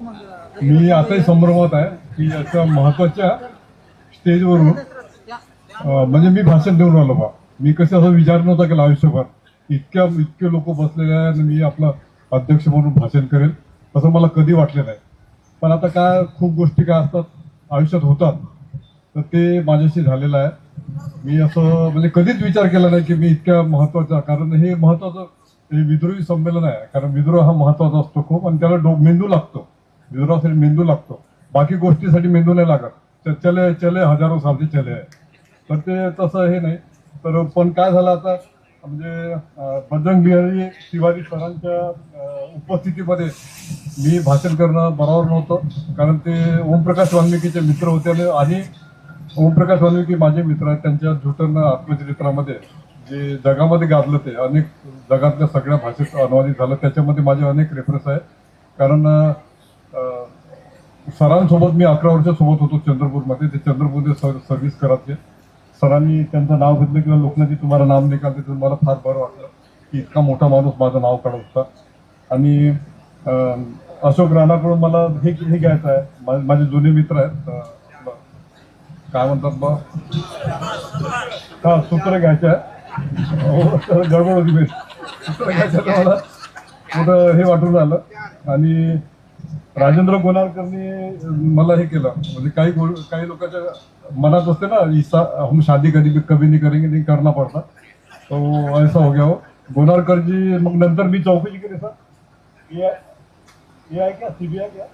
मी आताही संभ्रमात आहे की अशा महत्वाच्या स्टेजवरून म्हणजे मी भाषण देऊन राहिलो बा. मी कसं असं विचार नव्हता केला आयुष्यभर इतके लोक बसलेले आहे आणि मी आपला अध्यक्ष म्हणून भाषण करेल असं मला कधी वाटलं नाही. पण आता काय खूप गोष्टी काय असतात आयुष्यात होतात, तर ते माझ्याशी झालेलं आहे. मी असं म्हणजे कधीच विचार केला नाही की मी इतक्या महत्वाचा, कारण हे महत्वाचं हे विद्रोही संमेलन आहे. कारण विद्रोह हा महत्वाचा असतो खूप, आणि त्याला मेंदू लागतो. विद्रोहासाठी मेंदू लागतो, बाकी गोष्टीसाठी मेंदू नाही लागत. चले चले हजारो साथी चले आहे, तर ते तसं हे नाही. तर पण काय झालं आता, म्हणजे बजरंग बिहारी तिवारी सरांच्या उपस्थितीमध्ये मी भाषण करणं बरोबर नव्हतं. कारण ते ओमप्रकाश वाल्मिकीचे मित्र होते, आणि ओमप्रकाश वाल्मिकी माझे मित्र आहेत. त्यांच्या झुटन आत्मचरित्रामध्ये जे जगामध्ये गाजलं, ते अनेक जगातल्या सगळ्या भाषेत अनुवादित झालं. त्याच्यामध्ये माझे अनेक रेफरन्स आहेत. कारण सरांसोबत मी 11 वर्ष सोबत होतो चंद्रपूरमध्ये. ते चंद्रपूरमध्ये सर्व्हिस करायचे. सरांनी त्यांचं नाव घेतलं किंवा लोकांनी तुम्हाला नाम निकालते, तर मला फार बरं वाटलं की इतका मोठा माणूस माझं नाव काढत होता. आणि अशोक राणाकडून मला हे घ्यायचं आहे. माझे जुने मित्र आहेत, काय म्हणतात बा, हा सूत्र घ्यायचं आहे. गडबड होती मी, सूत्र घ्यायचं तर मला मोठं हे वाटून आलं. आणि राजेंद्र गोनारकरनी मला हे केलं, म्हणजे काही लोकांच्या मनात असते ना, ईसा हम शादी कभी नहीं करेंगे, नहीं करना पड़ता, तो ऐसा हो गया हो. गोनारकरजी मग नंतर मी चौकशी केली. सर ये आहे क्या, सीबीआय क्या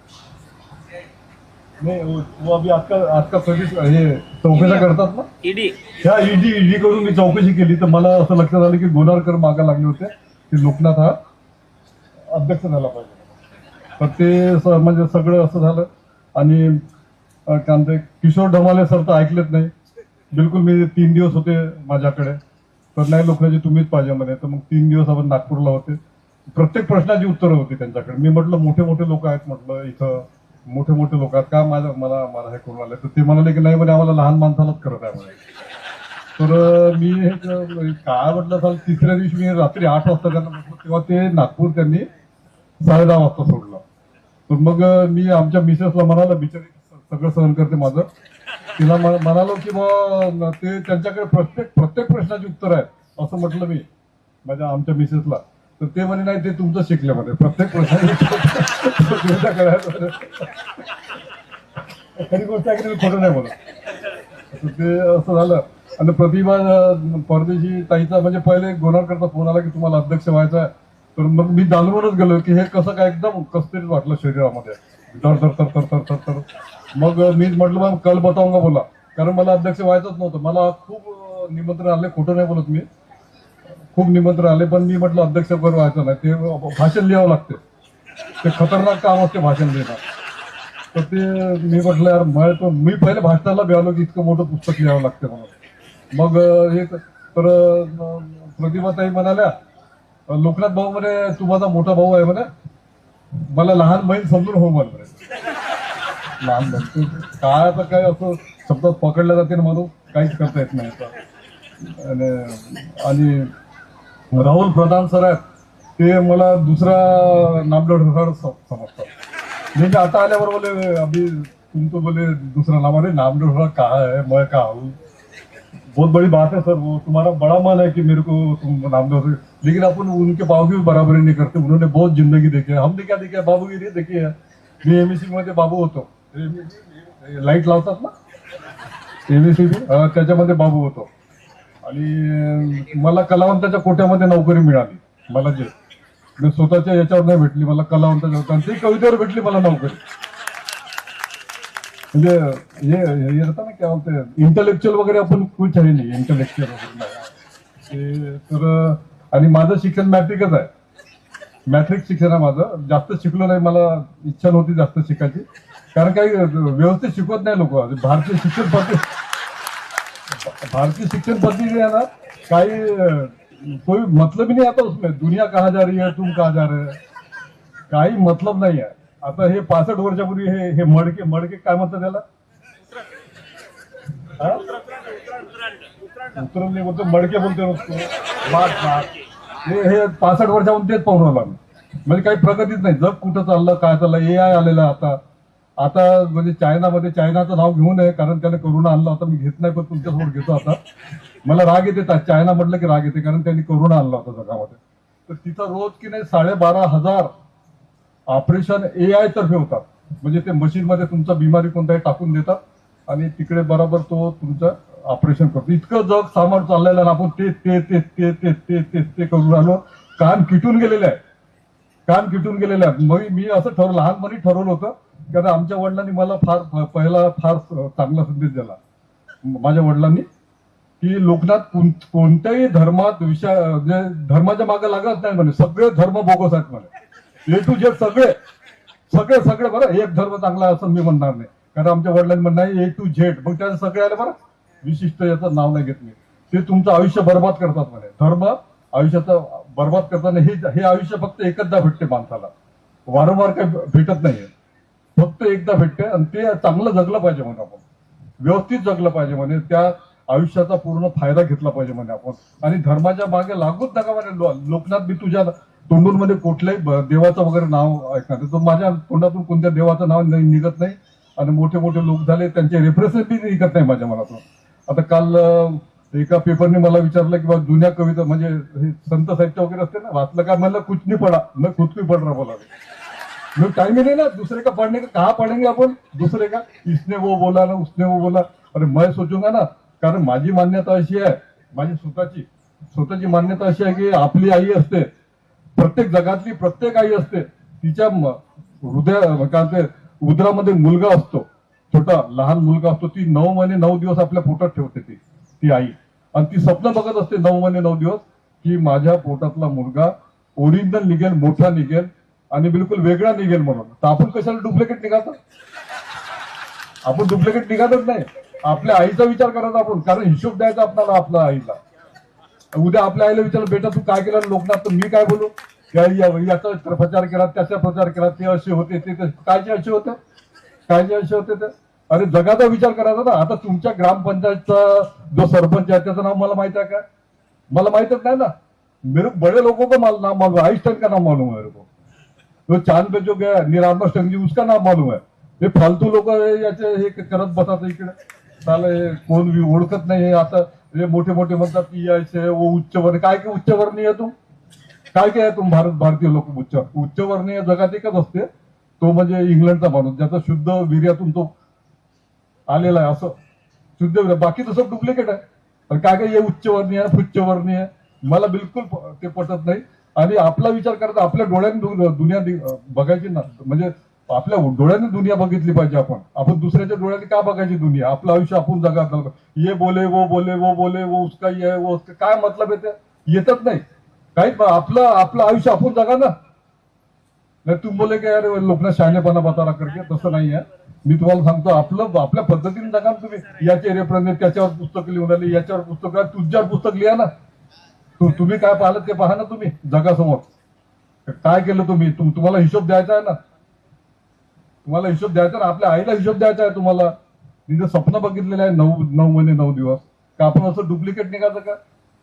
नाही, वो अभी आजका सर्विस हे चौकशा करतात ना, ह्या ईडी करून मी चौकशी केली. तर मला असं लक्षात आलं की गोनारकर मागा लागले होते की लोकनाथ हा अध्यक्ष झाला पाहिजे. तर ते म्हणजे सगळं असं झालं. आणि काय म्हणते, किशोर ढमाले सर तर ऐकलेच नाही बिलकुल. मी 3 दिवस होते माझ्याकडे, तर नाही लोकांची तुम्हीच पाहिजे म्हणे. तर मग 3 दिवस आपण नागपूरला होते. प्रत्येक प्रश्नाची उत्तरं होती त्यांच्याकडे. मी म्हटलं मोठे मोठे लोक आहेत, म्हटलं इथं मोठे मोठे लोक आहेत का, मला हे करून आले. तर ते म्हणाले की नाही म्हणे, आम्हाला लहान माणसालाच करत आहे म्हणे. तर मी हे काय म्हटलं, चाल तिसऱ्या दिवशी मी रात्री 8 वाजता त्यांना म्हटलं, तेव्हा ते नागपूर त्यांनी 10:30 वाजता सोडलं. तर मग मी आमच्या मिसेसला म्हणाला, बिचारी सगळं सहन करते माझं, तिला म्हणालो की मग ते त्यांच्याकडे प्रत्येक प्रश्नाची उत्तर आहेत असं म्हटलं मी माझ्या आमच्या मिसेसला. तर ते म्हणे नाही, ते तुमचं शिकल्यामध्ये प्रत्येक प्रश्नाची खरी गोष्ट आहे की मी खोटं नाही बोलत. ते असं झालं. आणि प्रतिभा परदेशी ताईचा म्हणजे पहिले गोनारकरचा फोन आला की तुम्हाला अध्यक्ष व्हायचा आहे. तर मग मी जाणूनच गेलो की हे कसं काय, एकदम कसतरीच वाटलं शरीरामध्ये, तर तर तर तर तर तर तर. मग मीच म्हटलं मग कल बताऊंगा बोला, कारण मला अध्यक्ष व्हायचंच नव्हतं. मला खूप निमंत्रण आले, खोटं नाही बोलत मी, खूप निमंत्रण आले. पण मी म्हटलं अध्यक्ष व्हायचं नाही, ते भाषण लिहावं लागते, ते खतरनाक काम असते भाषण लिहिणं. तर ते मी म्हटलं यार, मी पहिले भाषणाला मिळालो की इतकं मोठं पुस्तक लिहावं लागते म्हणून. मग हे तर प्रतिभाताई म्हणाल्या, लोकनाथ भाऊ म्हणे तू माझा मोठा भाऊ आहे म्हणे, मला लहान बहीण समजून हो म्हणे. लहान बहीण काय, आता काय असं शब्दात पकडल्या जाते ना म्हणून काहीच करता येत नाही. आणि राहुल प्रधान सर आहेत, ते मला दुसरा नामदेव समजतात. म्हणजे आता आल्यावर बोले अभी तुमको बोले दूसरा नाम, अरे नामदेव कहा है, मैं कहा हूँ, बहुत बड़ी बात है सर, वो तुम्हारा बड़ा मन है कि मेरे को तुम नामदेव से, लेकिन अपन उनके बाबू की बराबरी नहीं करते. उन्होंने बहुत जिंदगी देखी है, हमने क्या देखा, बाबूगिरी देखी है. मी एमएससी मध्ये बाबू होतो, लाईट लावतात ना एमएससी, त्याच्यामध्ये बाबू होतो. आणि मला कलावंताच्या कोट्यामध्ये नोकरी मिळाली. मला जे मी स्वतःच्या याच्यावर नाही भेटली, मला कलावंताच्या, आणि ती कवितेवर भेटली मला नोकरी. म्हणजे हे येतं ना, काय म्हणते, इंटलेक्च्युअल वगैरे आपण कुछ आहे नाही, इंटलेक्च्युअल वगैरे नाही. तर आणि माझं शिक्षण मॅट्रिकच आहे, मॅट्रिक शिक्षण आहे माझं. जास्त शिकलो नाही, मला इच्छा नव्हती जास्त शिकायची, कारण काही व्यवस्थित शिकवत नाही लोक. भारतीय शिक्षण पद्धती आहे ना, काही कोई मतलब ही नहीं आता उसमें. दुनिया कहाँ जा रही है, तुम कहाँ जा रहे, काही मतलब नाही आहे. आता हे 65 वर्षापूर्वी हे मडके काय म्हणतात त्याला, उतरवणे बोलतो, मडके बोलते नुसतो, हे 65 वर्षाहून तेच पाहून आलो आम्ही. म्हणजे काही प्रगतीच नाही. जग कुठं चाललं, काय चाललं, AI आलेलं आता. आता म्हणजे चायनामध्ये, चायनाचं नाव घेऊ नये कारण त्याने करोना आणला होता. मी घेत नाही पण तुमच्यासमोर घेतो आता. मला राग येते, चायना म्हटलं की राग येते कारण त्यांनी करोना आणला होता जगामध्ये. तर तिथं रोज की नाही 12,500 ऑपरेशन AI तर्फे होतात. म्हणजे ते मशीनमध्ये तुमचा बिमारी कोणताही टाकून देतात आणि तिकडे बरोबर तो तुमचं ऑपरेशन करतो. इतकं जग सामान चाललेलं ना, आपण ते ते ते ते ते ते ते ते करून आलो. कान किटून गेलेले आहे, कान किटून गेलेले आहे. मग मी असं लहानपणी ठरवलं होतं कारण आमच्या वडिलांनी मला फार चांगला संदेश दिला. माझ्या वडिलांनी की लोकनाथ कोणत्याही धर्मात म्हणजे धर्माच्या मागे लागत नाही म्हणे. सगळे धर्म बोगस आहेत म्हणे. A to Z सगळे सगळे सगळे बरं. एक धर्म चांगला असं मी म्हणणार नाही कारण आमच्या वडिलांनी म्हणणार A to Z. मग त्याचे सगळे आले बरं. विशिष्ट याचं नाव नाही घेतले. ते तुमचं आयुष्य बर्बाद करतात म्हणे. धर्म आयुष्याचं बर्बाद करताना हे आयुष्य फक्त एकचदा भेटते माणसाला, वारंवार काही भेटत नाहीये. फक्त एकदा भेटते आणि ते चांगलं जगलं पाहिजे म्हणे आपण, व्यवस्थित जगलं पाहिजे म्हणे. त्या आयुष्याचा पूर्ण फायदा घेतला पाहिजे म्हणे आपण. आणि धर्माच्या मागे लागूच नका म्हणे. लोकनाथ, मी तुझ्या तोंडून मध्ये कुठल्याही देवाचं वगैरे नाव ऐकणार तर माझ्या तोंडातून कोणत्या देवाचं नाव निघत नाही. आणि मोठे मोठे लोक झाले त्यांचे रेफरन्स बी निघत नाही माझ्या मनातून. आता काल एका पेपरने मला विचारलं की बाबा जुन्या कविता म्हणजे संत साहित्य वगैरे असते ना, वाचलं का? म्हणलं कुछ नहीं पडा, मैं खुद भी पढ़ रहा बोला. मैं टाइम ही नहीं ना दूसरे का पढ़ने का. कहाँ पढ़ेंगे आपण दूसरे का? इसने वो बोला ना, उसने वो बोला. अरे मैं सोचूंगा ना, कारण माझी मान्यता अशी आहे, माझी स्वतःची मान्यता अशी आहे की आपली आई असते, प्रत्येक जगातली प्रत्येक आई असते, तिच्या काय उदरामध्ये मुलगा असतो, छोटा लहान मुलगा असतो. ती 9 महिने 9 दिवस आपल्या पोटात ठेवते ती आई. आणि ती स्वप्न बघत असते 9 महिने 9 दिवस की माझ्या पोटातला मुलगा ओरिजिनल निघेल, मोठा निघेल आणि बिलकुल वेगळा निघेल म्हणून. तर आपण कशाला डुप्लिकेट निघातो? आपण डुप्लिकेट निघातच नाही. आपल्या आईचा विचार करायचा आपण, कारण हिशोब द्यायचा आपल्याला आपल्या आईला. उद्या आपल्या आईला विचारलं बेटा तू काय केलं लोकनाथ, तर मी काय बोलू? याचा प्रचार केला, त्याचा प्रचार केला, ते असे होते, ते कायचे असे होते, कायचे असे होते ते. अरे जगाचा विचार करायचा ना. आता तुमच्या ग्रामपंचायतचा जो सरपंच आहे त्याचं नाव मला माहित आहे का? मला माहितच नाही ना. मेरे बड़े लोगों को नाम मालूम है, आइंस्टाइन का नाम मालूम है मेरे को. तो चांद पे जो गया नील आर्मस्ट्रांग जी, उसका नाम मालूम है. हे फालतू लोक याचे हे करत बसतात इकडे. चालेल कोण ओळखत नाही. हे आता हे मोठे मोठे म्हणतात की यायचे वो उच्चवर्ण. काय की उच्चवर्णीय तुम काय काय तुम भारतीय लोक उच्चवर्णीय जगात एकच असते, तो म्हणजे इंग्लंडचा माणूस ज्याचा शुद्ध वीर्यातून तो आलेला आहे. असं शुद्ध वीर्य, बाकी तसं डुप्लिकेट आहे. पण काय काय हे उच्चवर्णीय उच्चवर्णीय, मला बिलकुल ते पटत नाही. आणि आपला विचार करता आपल्या डोळ्यांनी दुनिया बघायची ना, म्हणजे आपल्या डोळ्यांनी दुनिया बघितली पाहिजे. आपण दुसऱ्याच्या डोळ्यांनी का बघायची दुनिया? आपलं आयुष्य आपण जगात. ये बोले वो बोले वो बोले वो उसका ये वो उसका, काय मतलब येते? येतच नाही काही. आपलं आयुष्य आपण जगा ना. नाही तुम्ही बोले की यार लोकांना शहाणेपणा बतारा करके, तसं नाही आहे. मी तुम्हाला सांगतो आपल्या पद्धतीने जगा. तुम्ही याचे रेफरन्स त्याच्यावर पुस्तक लिहून आले, याच्यावर पुस्तक, तुझ्यावर पुस्तक लिहा ना. तुम्ही काय पाहिलं ते पहा ना. तुम्ही जगासमोर काय केलं तुम्ही. तुम्हाला हिशोब द्यायचा आहे ना. तुम्हाला हिशोब द्यायचा ना. आपल्या आईला हिशोब द्यायचा आहे तुम्हाला. तिचं स्वप्न बघितलेलं आहे 9 महिने 9 दिवस. का आपण असं डुप्लिकेट निघायचं का?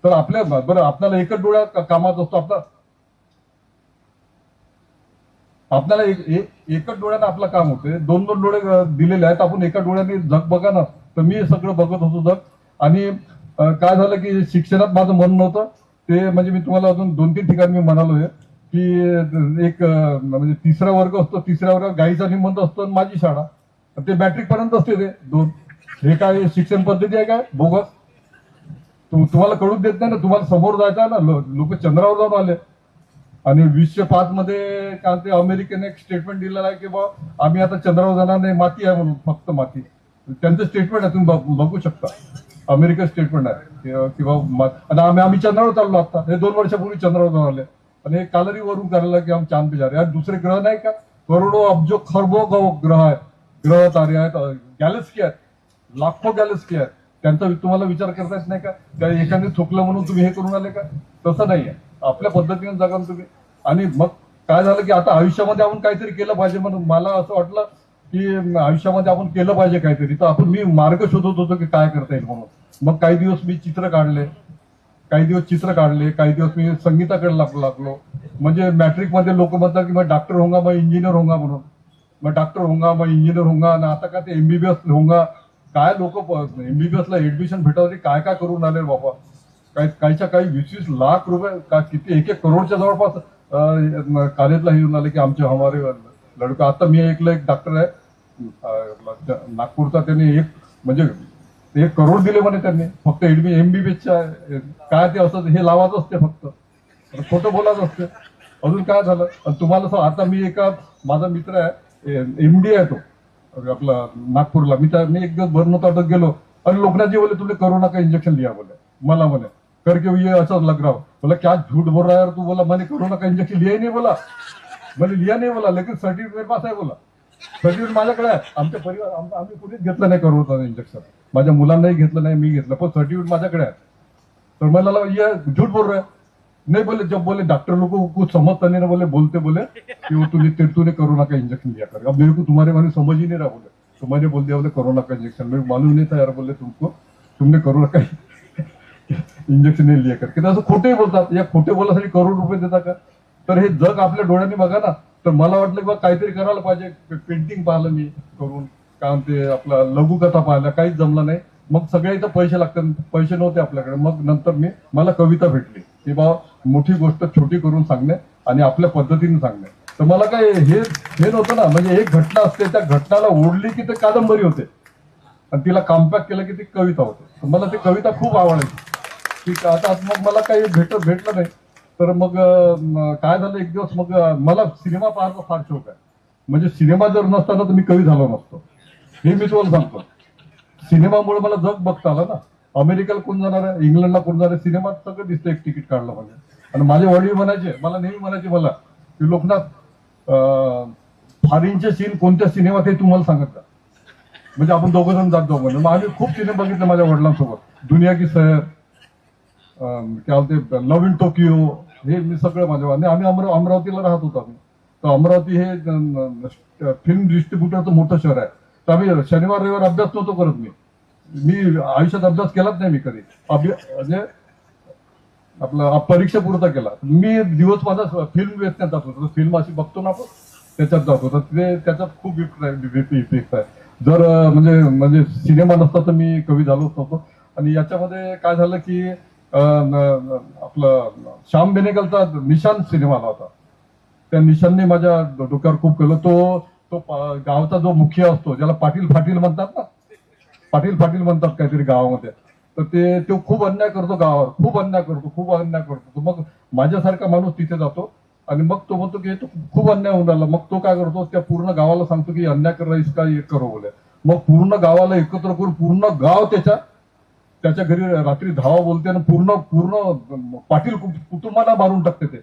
तर आपल्या बरं आपल्याला एकच डोळ्या कामात असतो. आपल्याला एकच डोळ्यानं आपलं काम होते. 2-2 डोळे दिलेले आहेत. आपण एका डोळ्याने जग बघा ना. तर मी सगळं बघत होतो जग. आणि काय झालं की शिक्षणात माझं मन नव्हतं ते. म्हणजे मी तुम्हाला अजून 2-3 ठिकाणी मी म्हणालोय की एक म्हणजे 3रा वर्ग असतो, 3ऱ्या वर्गात गाईचा निबंध असतो आणि माझी शाळा. ते मॅट्रिक पर्यंत असते ते 2. हे काय शिक्षण पद्धती आहे काय बोगस? तुम्हाला कळून देत नाही ना. तुम्हाला समोर जायचं आहे ना. लोक चंद्रावर जाऊन आले. आणि 2005 मध्ये का ते अमेरिकेने एक स्टेटमेंट दिलेलं आहे की बाबा आम्ही आता चंद्रावर जाणार नाही, माती आहे म्हणून, फक्त माती. त्यांचं स्टेटमेंट आहे, तुम्ही बघू शकता. अमेरिका स्टेटमेंट आहे किंवा आणि आम्ही चंद्रावर चाललो. आता हे 2 वर्षापूर्वी चंद्रावर जाऊन आले. आणि हे कालरी वरून करायला की आम्ही चांद पे जा रहे हैं. दुसरे ग्रह नाही का? करोडो अब्जो खरबो ग्रह आहेत, ग्रह तारे आहेत, गॅलेक्सी आहेत, लाखो गॅलेक्सी आहेत. त्यांचा तुम्हाला विचार करता येत नाही का? त्या एखादे थुकलं म्हणून तुम्ही हे करून आले का? तसं नाहीये. आपल्या पद्धतीने जगा तुम्ही. आणि मग काय झालं की आता आयुष्यामध्ये आपण काहीतरी केलं पाहिजे म्हणून मला असं वाटलं की आयुष्यामध्ये आपण केलं पाहिजे काहीतरी. तर मी मार्ग शोधत होतो की काय करता येईल म्हणून. मग काही दिवस मी चित्र काढले. काही दिवस चित्र काढले, काही दिवस मी संगीताकडे लागलो. म्हणजे मॅट्रिक मध्ये लोक म्हणतात की मग डॉक्टर होंगा, मग इंजिनियर होंगा म्हणून. मग डॉक्टर होंगा, मग इंजिनियर होंगा, आणि आता का ते एमबीबीएस होंगा. काय लोक एमबीबीएस ला ऍडमिशन भेटावं काय काय करून आले बाबा. काहीच्या काही 20-20 लाख रुपये का किती 1-1 करोडच्या जवळपास कॉलेजला येऊन आले की आमचे हमारे लडका. आता मी ऐकलं एक डॉक्टर आहे नागपूरचा, त्यांनी म्हणजे 1 करोड दिले म्हणे त्यांनी फक्त एमबीबीएसच्या. काय ते असं हे लावायचं असते, फक्त खोटं बोलायचं असते. अजून काय झालं. तुम्हाला आता मी माझा मित्र आहे एमडी आहे तो आपला नागपूरला. मी एक दिवस भर नव्हता गेलो आणि लोकनाथजी बोले तुमने कोरोना का इंजेक्शन लिया बोले. मला म्हणे करके ये असं लग रहा हो. बोला क्या झूठ बोल रहा है यार तू. बोला मैंने कोरोना का इंजेक्शन लिया ही नहीं बोला. मैंने लिया नहीं बोला, लेकिन सर्टिफिकेट मेरे पास आहे बोला. सर्टिफिकेट माझ्याकडे आहे. आमच्या परिवार आम्ही कुठेच घेतलं नाही कोरोना इंजेक्शन. माझ्या मुलांनाही घेतलं नाही, मी घेतलं, पण सर्टिफिकेट माझ्याकडे आहे. तर मला ये झूठ बोल रहा है. नहीं बोले, जब बोले डॉक्टर लोग को कुछ समझता नहीं ना, बोले बोलते बोले कि वो तूने कोरोना का इंजेक्शन लिया कर. अब मेरे को तुम्हारे बारे में समझ ही नहीं रहा बोले. तो मैंने बोल दिया बोले कोरोना का इंजेक्शन. मेरे को मालूम नहीं था यार बोले तुमने कोरोना का इंजेक्शन नाही लिया करके. असं खोटे बोलतात. या खोटे बोलासाठी करोड रुपये देतात का. तर हे जग आपल्या डोळ्यांनी बघा ना. तर मला वाटलं की बा काहीतरी करायला पाहिजे. पेंटिंग पाहिलं मी करून, काम ते आपला लघुकथा पाहिल्या, काहीच जमलं नाही. मग सगळ्या इथं पैसे लागतात, पैसे नव्हते आपल्याकडे. मग नंतर मला कविता भेटली की बा मोठी गोष्ट छोटी करून सांगणे आणि आपल्या पद्धतीने सांगणे. तर मला काय हे नव्हतं ना. म्हणजे एक घटना असते, त्या घटनाला ओढली की ते कादंबरी होते आणि तिला कॉम्पॅक्ट केलं की ती कविता होते. तर मला ती कविता खूप आवडायची. की आता मग मला काही भेटलं नाही. तर मग काय झालं एक दिवस, मग मला सिनेमा पाहायचा फार शौक आहे. म्हणजे सिनेमा जर नसता ना तर मी कवी झालो नसतो, हे मी तुम्हाला सांगतो. सिनेमामुळे मला जग बघता आलं ना. अमेरिकेला कोण जाणार आहे, इंग्लंडला कोण जाणार आहे, सिनेमात सगळं दिसतं एक तिकीट काढलं म्हणजे. आणि माझे वडील मला नेहमी म्हणायचे मला की लोकनाथ फॉरेनचे सीन कोणत्या सिनेमात हे तुम्हाला सांगत का. म्हणजे आपण दोघं जण जात जाऊ म्हणजे. मग आम्ही खूप सिनेमा बघितले माझ्या वडिलांसोबत. दुनिया की सैर, काय बोलते लव्ह इन टोकियो, हे मी सगळं माझ्या. आणि आम्ही अमरावतीला राहत होतो आम्ही. तर अमरावती हे फिल्म डिस्ट्रीब्युटरचं मोठं शहर आहे. तर आम्ही शनिवार रविवार अभ्यास नव्हतो करत. मी आयुष्यात अभ्यास केलाच नाही मी कधी. म्हणजे आपला परीक्षा पुरता केला. मी दिवस माझा फिल्म वेचण्यात जात होतो. फिल्म अशी बघतो ना आपण, त्याच्यात जात होता. त्याच्यात खूप इफेक्ट आहे. जर म्हणजे सिनेमा नसता तर मी कवी झालोच नव्हतो. आणि याच्यामध्ये काय झालं की आपलं श्याम बेनेगलचा निशान सिनेमा आला होता. त्या निशानने माझ्या डोक्यावर खूप केलं. तो गावचा जो मुखिया असतो, ज्याला पाटील म्हणतात ना, पाटील म्हणतात काहीतरी गावामध्ये. तर तो खूप अन्याय करतो गावावर, खूप अन्याय करतो. मग माझ्यासारखा माणूस तिथे जातो आणि मग तो म्हणतो की खूप अन्याय होऊन राहिला. मग तो काय करतो, त्या पूर्ण गावाला सांगतो की अन्याय कर रहा इसका एक करो बोले. मग पूर्ण गावाला एकत्र करून पूर्ण गाव त्याच्या घरी रात्री धावा बोलते आणि पूर्ण पाटील कुटुंबाला मारून टाकते ते.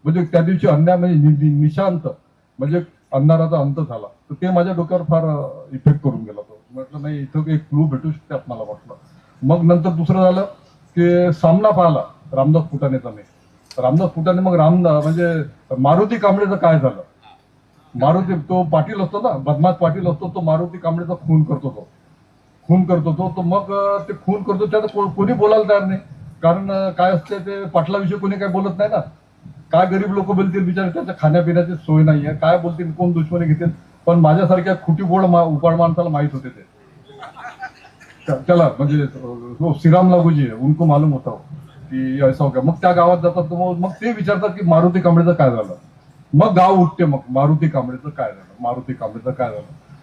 म्हणजे त्या दिवशी अन्याय म्हणजे निशांत, म्हणजे अंधाराचा अंत झाला. तर ते माझ्या डोक्यावर फार इफेक्ट करून गेला. तो म्हटलं नाही इथं एक क्लू भेटू शकते मला वाटलं. मग नंतर दुसरं झालं की सामना पाहिला रामदास फुटाणेचा. रामदास फुटाणे मग म्हणजे मारुती कांबळेचं काय झालं. मारुती तो पाटील असतो ना, बदमाश पाटील असतो, तो मारुती कांबळेचा खून करतो तो. मग ते खून करतो त्याचं कोणी बोलायला तयार नाही. कारण काय असते ते पाटलाविषयी कोणी काय बोलत नाही ना. काय गरीब लोक बोलतील बिचारे, त्याच्या खाण्यापिण्याची सोय नाहीये, काय बोलतील, कोण दुश्मनी घेतील. पण माझ्यासारख्या खुटी बोळ उपाड माणसाला माहित होते ते. त्याला म्हणजे श्रीराम लागूजी उनको मालूम होता की ऐसा हो गया. मग त्या गावात जातात. मग ते विचारतात की मारुती कांबळेचं काय झालं. मग गाव उठते, मग मारुती कांबळेचं काय झालं.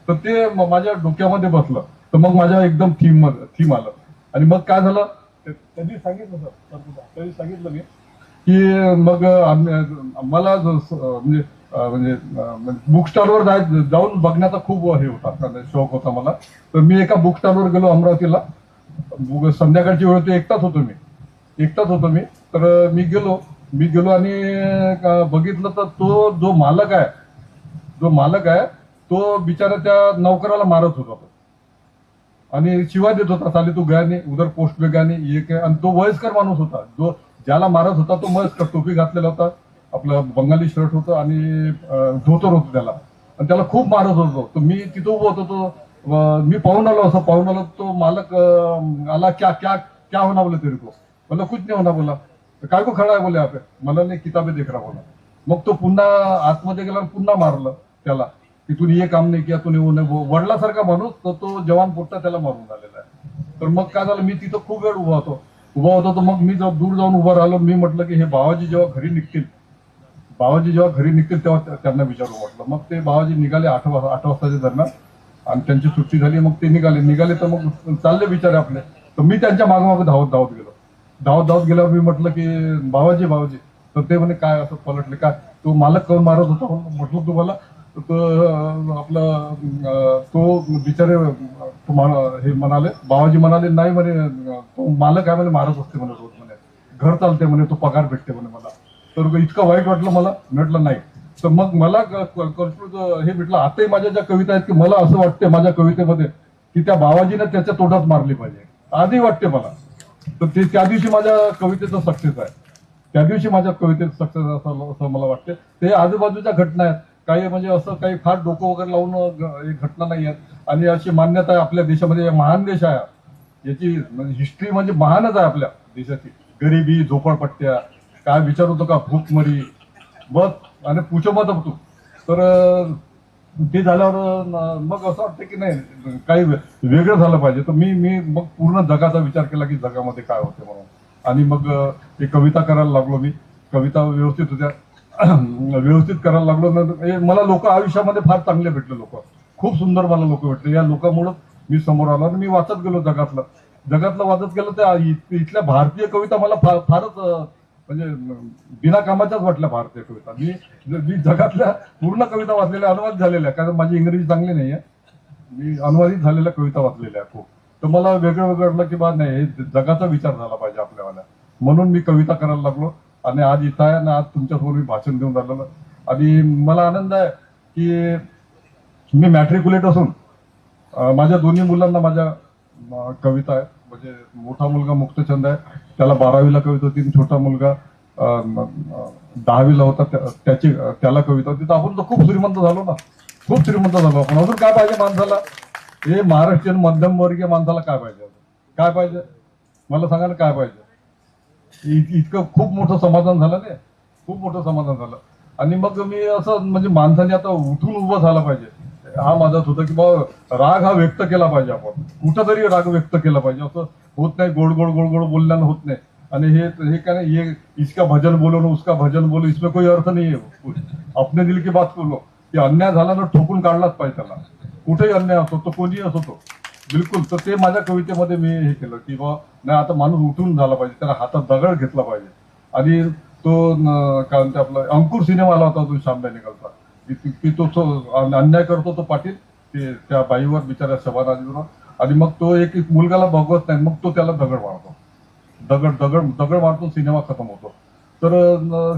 तर ते माझ्या डोक्यामध्ये बसलं. तर मग माझ्या एकदम थीम आलं. आणि मग काय झालं, त्यांनी सांगितलं मी की मग मला म्हणजे बुक स्टॉलवर जाऊन बघण्याचा खूप हे होता, शौक होता मला. तर मी एका बुक स्टॉलवर गेलो अमरावतीला. संध्याकाळची वेळ होती, एकटाच होतो मी. तर मी गेलो आणि बघितलं तर तो जो मालक आहे तो बिचारा त्या नौकराला मारत होता आणि शिवाय देत होता, चाले तू गया नाही, उधर पोस्ट पे गया नाही, एक आहे. आणि तो वयस्कर माणूस होता. जो ज्याला मारत होता तो वयस्कर, टोपी घातलेला होता, आपलं बंगाली शर्ट होतं आणि धोतर होतं त्याला. आणि त्याला खूप मारत होतो. तर मी तिथं उभं होतो. मी पाहून आलो. तो मालक आला, क्या क्या क्या होना बोले तेरे को. मला कुछ नहीं होना बोला. काय को खडा आहे बोले आपे, मला नाही किताबे देख रहा बोला. मग तो पुन्हा आतमध्ये गेला आणि पुन्हा मारलं त्याला की तुम्ही हे काम नाही किया, तुम्ही वडिलासारखा माणूस तर तो जवान पोट्टा त्याला मारून आलेला आहे. तर मग काय झालं, मी तिथं खूप वेळ उभा होतो. तर मग मी जेव्हा दूर जाऊन उभं राहिलो, मी म्हटलं की हे बाबाजी जेव्हा घरी निघतील तेव्हा त्यांना विचारू म्हटलं. मग ते बाबाजी निघाले 8 वाजताच्या दरम्यान आणि त्यांची सुट्टी झाली. मग ते निघाले तर मग चालले बिचारे आपले. तर मी त्यांच्या मागोमागे धावत गेल्यावर मी म्हटलं की बाबाजी. तर ते म्हणे काय असं पलटले, काय तो मालक कोण मारत होता म्हटलं तुम्हाला. तो बिचारे हे म्हणाले, बाबाजी म्हणाले नाही म्हणे तो मालक आहे म्हणे, मारत असते म्हणे रोज म्हणे, घर चालते म्हणे, तो पगार भेटते म्हणे मला. तर इतकं वाईट वाटलं मला. म्हटलं नाही. तर मग मला हे भेटलं. आताही माझ्या ज्या कविता आहेत की मला असं वाटते माझ्या कवितेमध्ये की त्या बाबाजीने त्याच्या तोंडात मारली पाहिजे, आधी वाटते मला. तर ते त्या दिवशी माझ्या कवितेचं सक्सेस आहे, असं मला वाटते. ते आजूबाजूच्या घटना आहेत काही, म्हणजे असं काही फार डोकं वगैरे लावून घटना नाही आहेत. आणि अशी मान्यता आहे आपल्या देशामध्ये, महान देश आहे याची, हिस्ट्री म्हणजे महानच आहे आपल्या देशाची. गरिबी, झोपडपट्ट्या, काय विचारू तो का, भूकमरी बस आणि पूछो मत तू. तर ते झाल्यावर मग असं वाटतं की नाही काही वेगळं झालं पाहिजे. तर मी मग पूर्ण जगाचा विचार केला की जगामध्ये काय होते म्हणून. आणि मग ते कविता करायला लागलो. मी कविता व्यवस्थित होत्या, व्यवस्थित करायला लागलो. मला लोक आयुष्यामध्ये फार चांगले भेटले, लोक खूप सुंदर मला लोक भेटले. या लोकांमुळं मी समोर आलो आणि मी वाचत गेलो जगातलं वाचत गेलो. त्या इथल्या भारतीय कविता मला फारच म्हणजे बिना कामाच्याच वाटल्या भारतीय कविता. मी जगातल्या पूर्ण कविता वाचलेल्या, अनुवादित झालेल्या, कारण माझी इंग्रजी चांगली नाही आहे, मी अनुवादित झालेल्या कविता वाचलेल्या खूप. तर मला वेगळं वाटलं की बा नाही, जगाचा विचार झाला पाहिजे आपल्याला, म्हणून मी कविता करायला लागलो. आणि आज इथं आहे ना, आज तुमच्यासमोर मी भाषण देऊन राहिलो. आणि मला आनंद आहे की मी मॅट्रिक्युलेट असून माझ्या दोन्ही मुलांना माझ्या कविता आहेत. म्हणजे मोठा मुलगा मुक्तचंद आहे, त्याला 12वीला कविता होती. छोटा मुलगा 10वीला होता, त्याला कविता होती. तर आपण तर खूप श्रीमंत झालो ना, खूप श्रीमंत झालो आपण. अजून काय पाहिजे माणसाला, हे महाराष्ट्रीयन मध्यमवर्गीय माणसाला काय पाहिजे मला सांगा ना, काय पाहिजे. इतकं खूप मोठं समाधान झालं नाही, खूप मोठं समाधान झालं. आणि मग मी असं म्हणजे माणसाने आता उठून उभं झालं पाहिजे, हा माझाच होता की बाबा राग हा व्यक्त केला पाहिजे. आपण कुठंतरी राग व्यक्त केला पाहिजे. असं होत नाही गोड बोलल्यानं होत नाही. आणि हे काय नाही, ये इसका भजन बोलो ना उसका भजन बोलो, इसमें कोई अर्थ नाही आहे. अपने दिल की बात बोलो, की अन्याय झाला ना ठोकून काढलाच पाहिजे त्याला, कुठेही अन्याय असतो तो, कोणीही असो तो, बिलकुल. तर ते माझ्या कवितेमध्ये मी हे केलं की बा नाही, आता माणूस उठून झाला पाहिजे, त्याला हातात दगड घेतला पाहिजे. आणि तो काय म्हणते आपला अंकुर सिनेमा आला होता तो श्याम बेनेगलचा, की तो अन्याय करतो तो पाटील ते त्या बाईवर, बिचाऱ्या शबानाजीवर. आणि मग तो एक मुलगाला बघवत नाही, मग तो त्याला दगड मारतो, दगड मारतो, सिनेमा खतम होतो. तर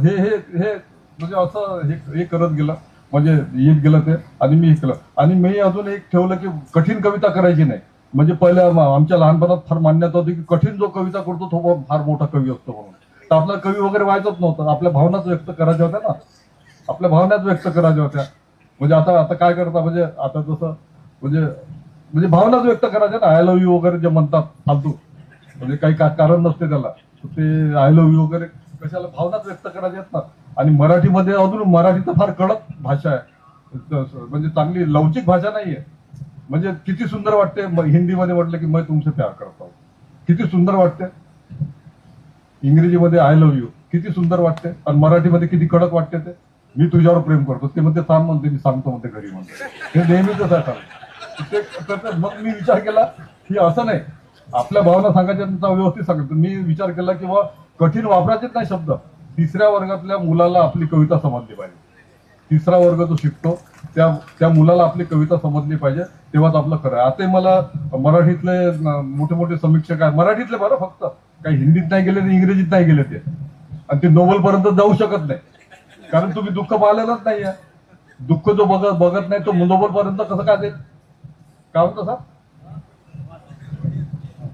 हे हे हे म्हणजे असं हे करत गेलं, म्हणजे येत गेलं ते. आणि मी हे केलं. आणि मी अजून एक ठेवलं की कठीण कविता करायची नाही. म्हणजे पहिल्या आमच्या लहानपणात फार मान्यता होती की कठीण जो कविता करतो तो फार मोठा कवी असतो म्हणून. तर आपला कवी वगैरे व्हायचंच नव्हतं, आपल्या भावनाच व्यक्त करायच्या होत्या ना, आपल्या भावनाच व्यक्त करायच्या होत्या. म्हणजे आता काय करता, म्हणजे आता जसं म्हणजे भावनाच व्यक्त करायच्या ना, आय लव्ह यू वगैरे जे म्हणतात फालतू, म्हणजे काही कारण नसते त्याला, ते आय लव्ह यू वगैरे कशाला, भावनाच व्यक्त करायच्या आहेत ना. आणि मराठीमध्ये अजून, मराठी तर फार कडक भाषा आहे, म्हणजे चांगली लवचिक भाषा नाहीये. म्हणजे किती सुंदर वाटते हिंदीमध्ये म्हटलं की मैं तुमसे प्यार करता हूं, किती सुंदर वाटते. इंग्रजीमध्ये आय लव्ह यू किती सुंदर वाटते, आणि मराठीमध्ये किती कडक वाटते. ते मी तुझ्यावर प्रेम करतो, ते म्हणते सांग, म्हणते मी सांगतो, म्हणते घरी, म्हणते. हे नेहमीच आहे. मग मी विचार केला की असं नाही, आपल्या भावना सांगायच्या व्यवस्थित सांगतो. मी विचार केला की बा कठीण वापरायचेच नाही शब्द. 3ऱ्या वर्गातल्या मुलाला आपली कविता समजली पाहिजे. 3रा वर्ग जो शिकतो त्या मुलाला आपली कविता समजली पाहिजे, तेव्हाच आपलं खरं आहे. आता मला मराठीतले मोठे समीक्षक आहेत, मराठीतले बरं, फक्त काही हिंदीत नाही गेले, इंग्रजीत नाही गेले ते, आणि ते नोबेल पर्यंत जाऊ शकत नाही, कारण तुम्ही दुःख पाहिलेलंच नाहीये. दुःख जो बघत नाही तो नोबेल पर्यंत कसं काय देईल, काय म्हणतो सर.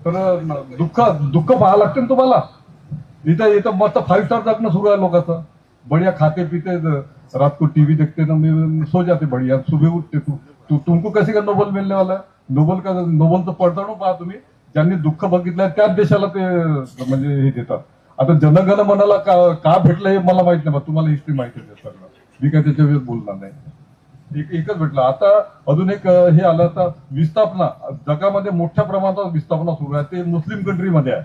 तर दुःख पाहावं लागते ना तुम्हाला. इथं मस्त 5 स्टार जगणं सुरू आहे लोकांचं, बढिया खाते पीते, रात को टीवी देखते ना, मी सो जाते बढ़िया, सुबह उठते. तुमको कैसे का नोबेल मिलने वाला है, नोबेल तो पडताळून पहा तुम्ही, ज्यांनी दुःख बघितलंय त्याच देशाला ते म्हणजे हे देतात. आता जनगण मनाला का भेटलं हे मला माहित नाही, तुम्हाला हिस्ट्री माहिती आहे सगळं, मी काय त्याच्या वेळेस बोलणार नाही. एकच भेटलं. आता अजून एक हे आलं, आता विस्थापना जगामध्ये मोठ्या प्रमाणात विस्थापना सुरू आहे, ते मुस्लिम कंट्रीमध्ये आहे.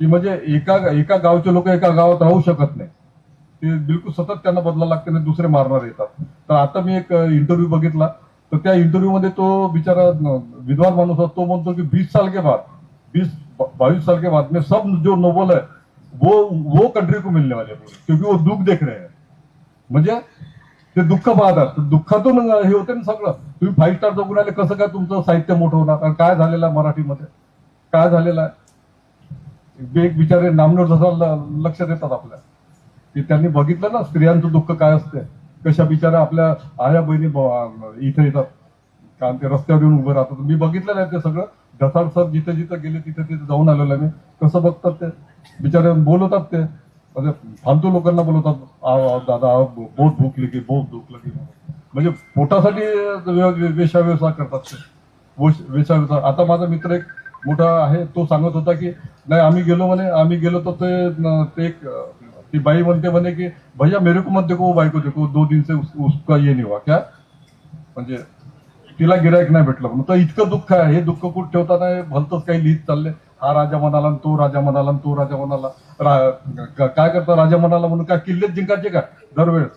की म्हणजे एका गावचे लोक एका गावात राहू शकत नाही, ते बिलकुल सतत त्यांना बदलायला लागते आणि दुसरे मारणार येतात. तर आता मी एक इंटरव्ह्यू बघितला, तर त्या इंटरव्ह्यू मध्ये तो बिचारा विद्वान माणूस होता, तो म्हणतो की 22 साल के बाद में सब जो नोबल है वो कंट्री को मिलने वाले, क्योंकि वो दुःख देख रहे हैं. म्हणजे ते दुःख पाहतात, दुःखातून हे होते ना सगळं. तुम्ही 5 स्टार जगून आले, कसं काय तुमचं साहित्य मोठं होणार? काय झालेलं आहे मराठीमध्ये, काय झालेलं आहे? एक बिचारे नामनोट जसा लक्ष देतात आपल्या, की त्यांनी बघितलं ना स्त्रियांचं दुःख काय असते, कशा बिचारा आपल्या आया बहिणी इथे येतात, कारण ते रस्त्यावर येऊन उभं राहतात. मी बघितलेलं आहे ते सगळं, ढसाळ सर जिथे जिथे गेले तिथे तिथे जाऊन आलेलं आहे मी. कसं बघतात ते बिचारे, बोलवतात ते म्हणजे फालतू लोकांना बोलवतात, दादा बहुत भूक लगी, बहुत भूक लगी, म्हणजे पोटासाठी वेशाव्यवसाय करतात ते, वेशाव्यवसाय. आता माझा मित्र एक मोठा आहे, तो सांगत होता की नाही आम्ही गेलो तर ती बाई म्हणे की भैया मेरे को मत देखो, वो बाई को देखो, 2 दिन से उसका ये नहीं हुआ क्या, म्हणजे तिला गिरायक नाही भेटलं म्हणून. तर इतकं दुःख आहे. हे दुःख कुठं ठेवताना भलतच काही लिहित चालले, हा राजा म्हणाला तो राजा म्हणाला तो राजा म्हणाला. काय करता राजा म्हणाला म्हणून काय किल्लेच जिंकायचे का दरवेळेस?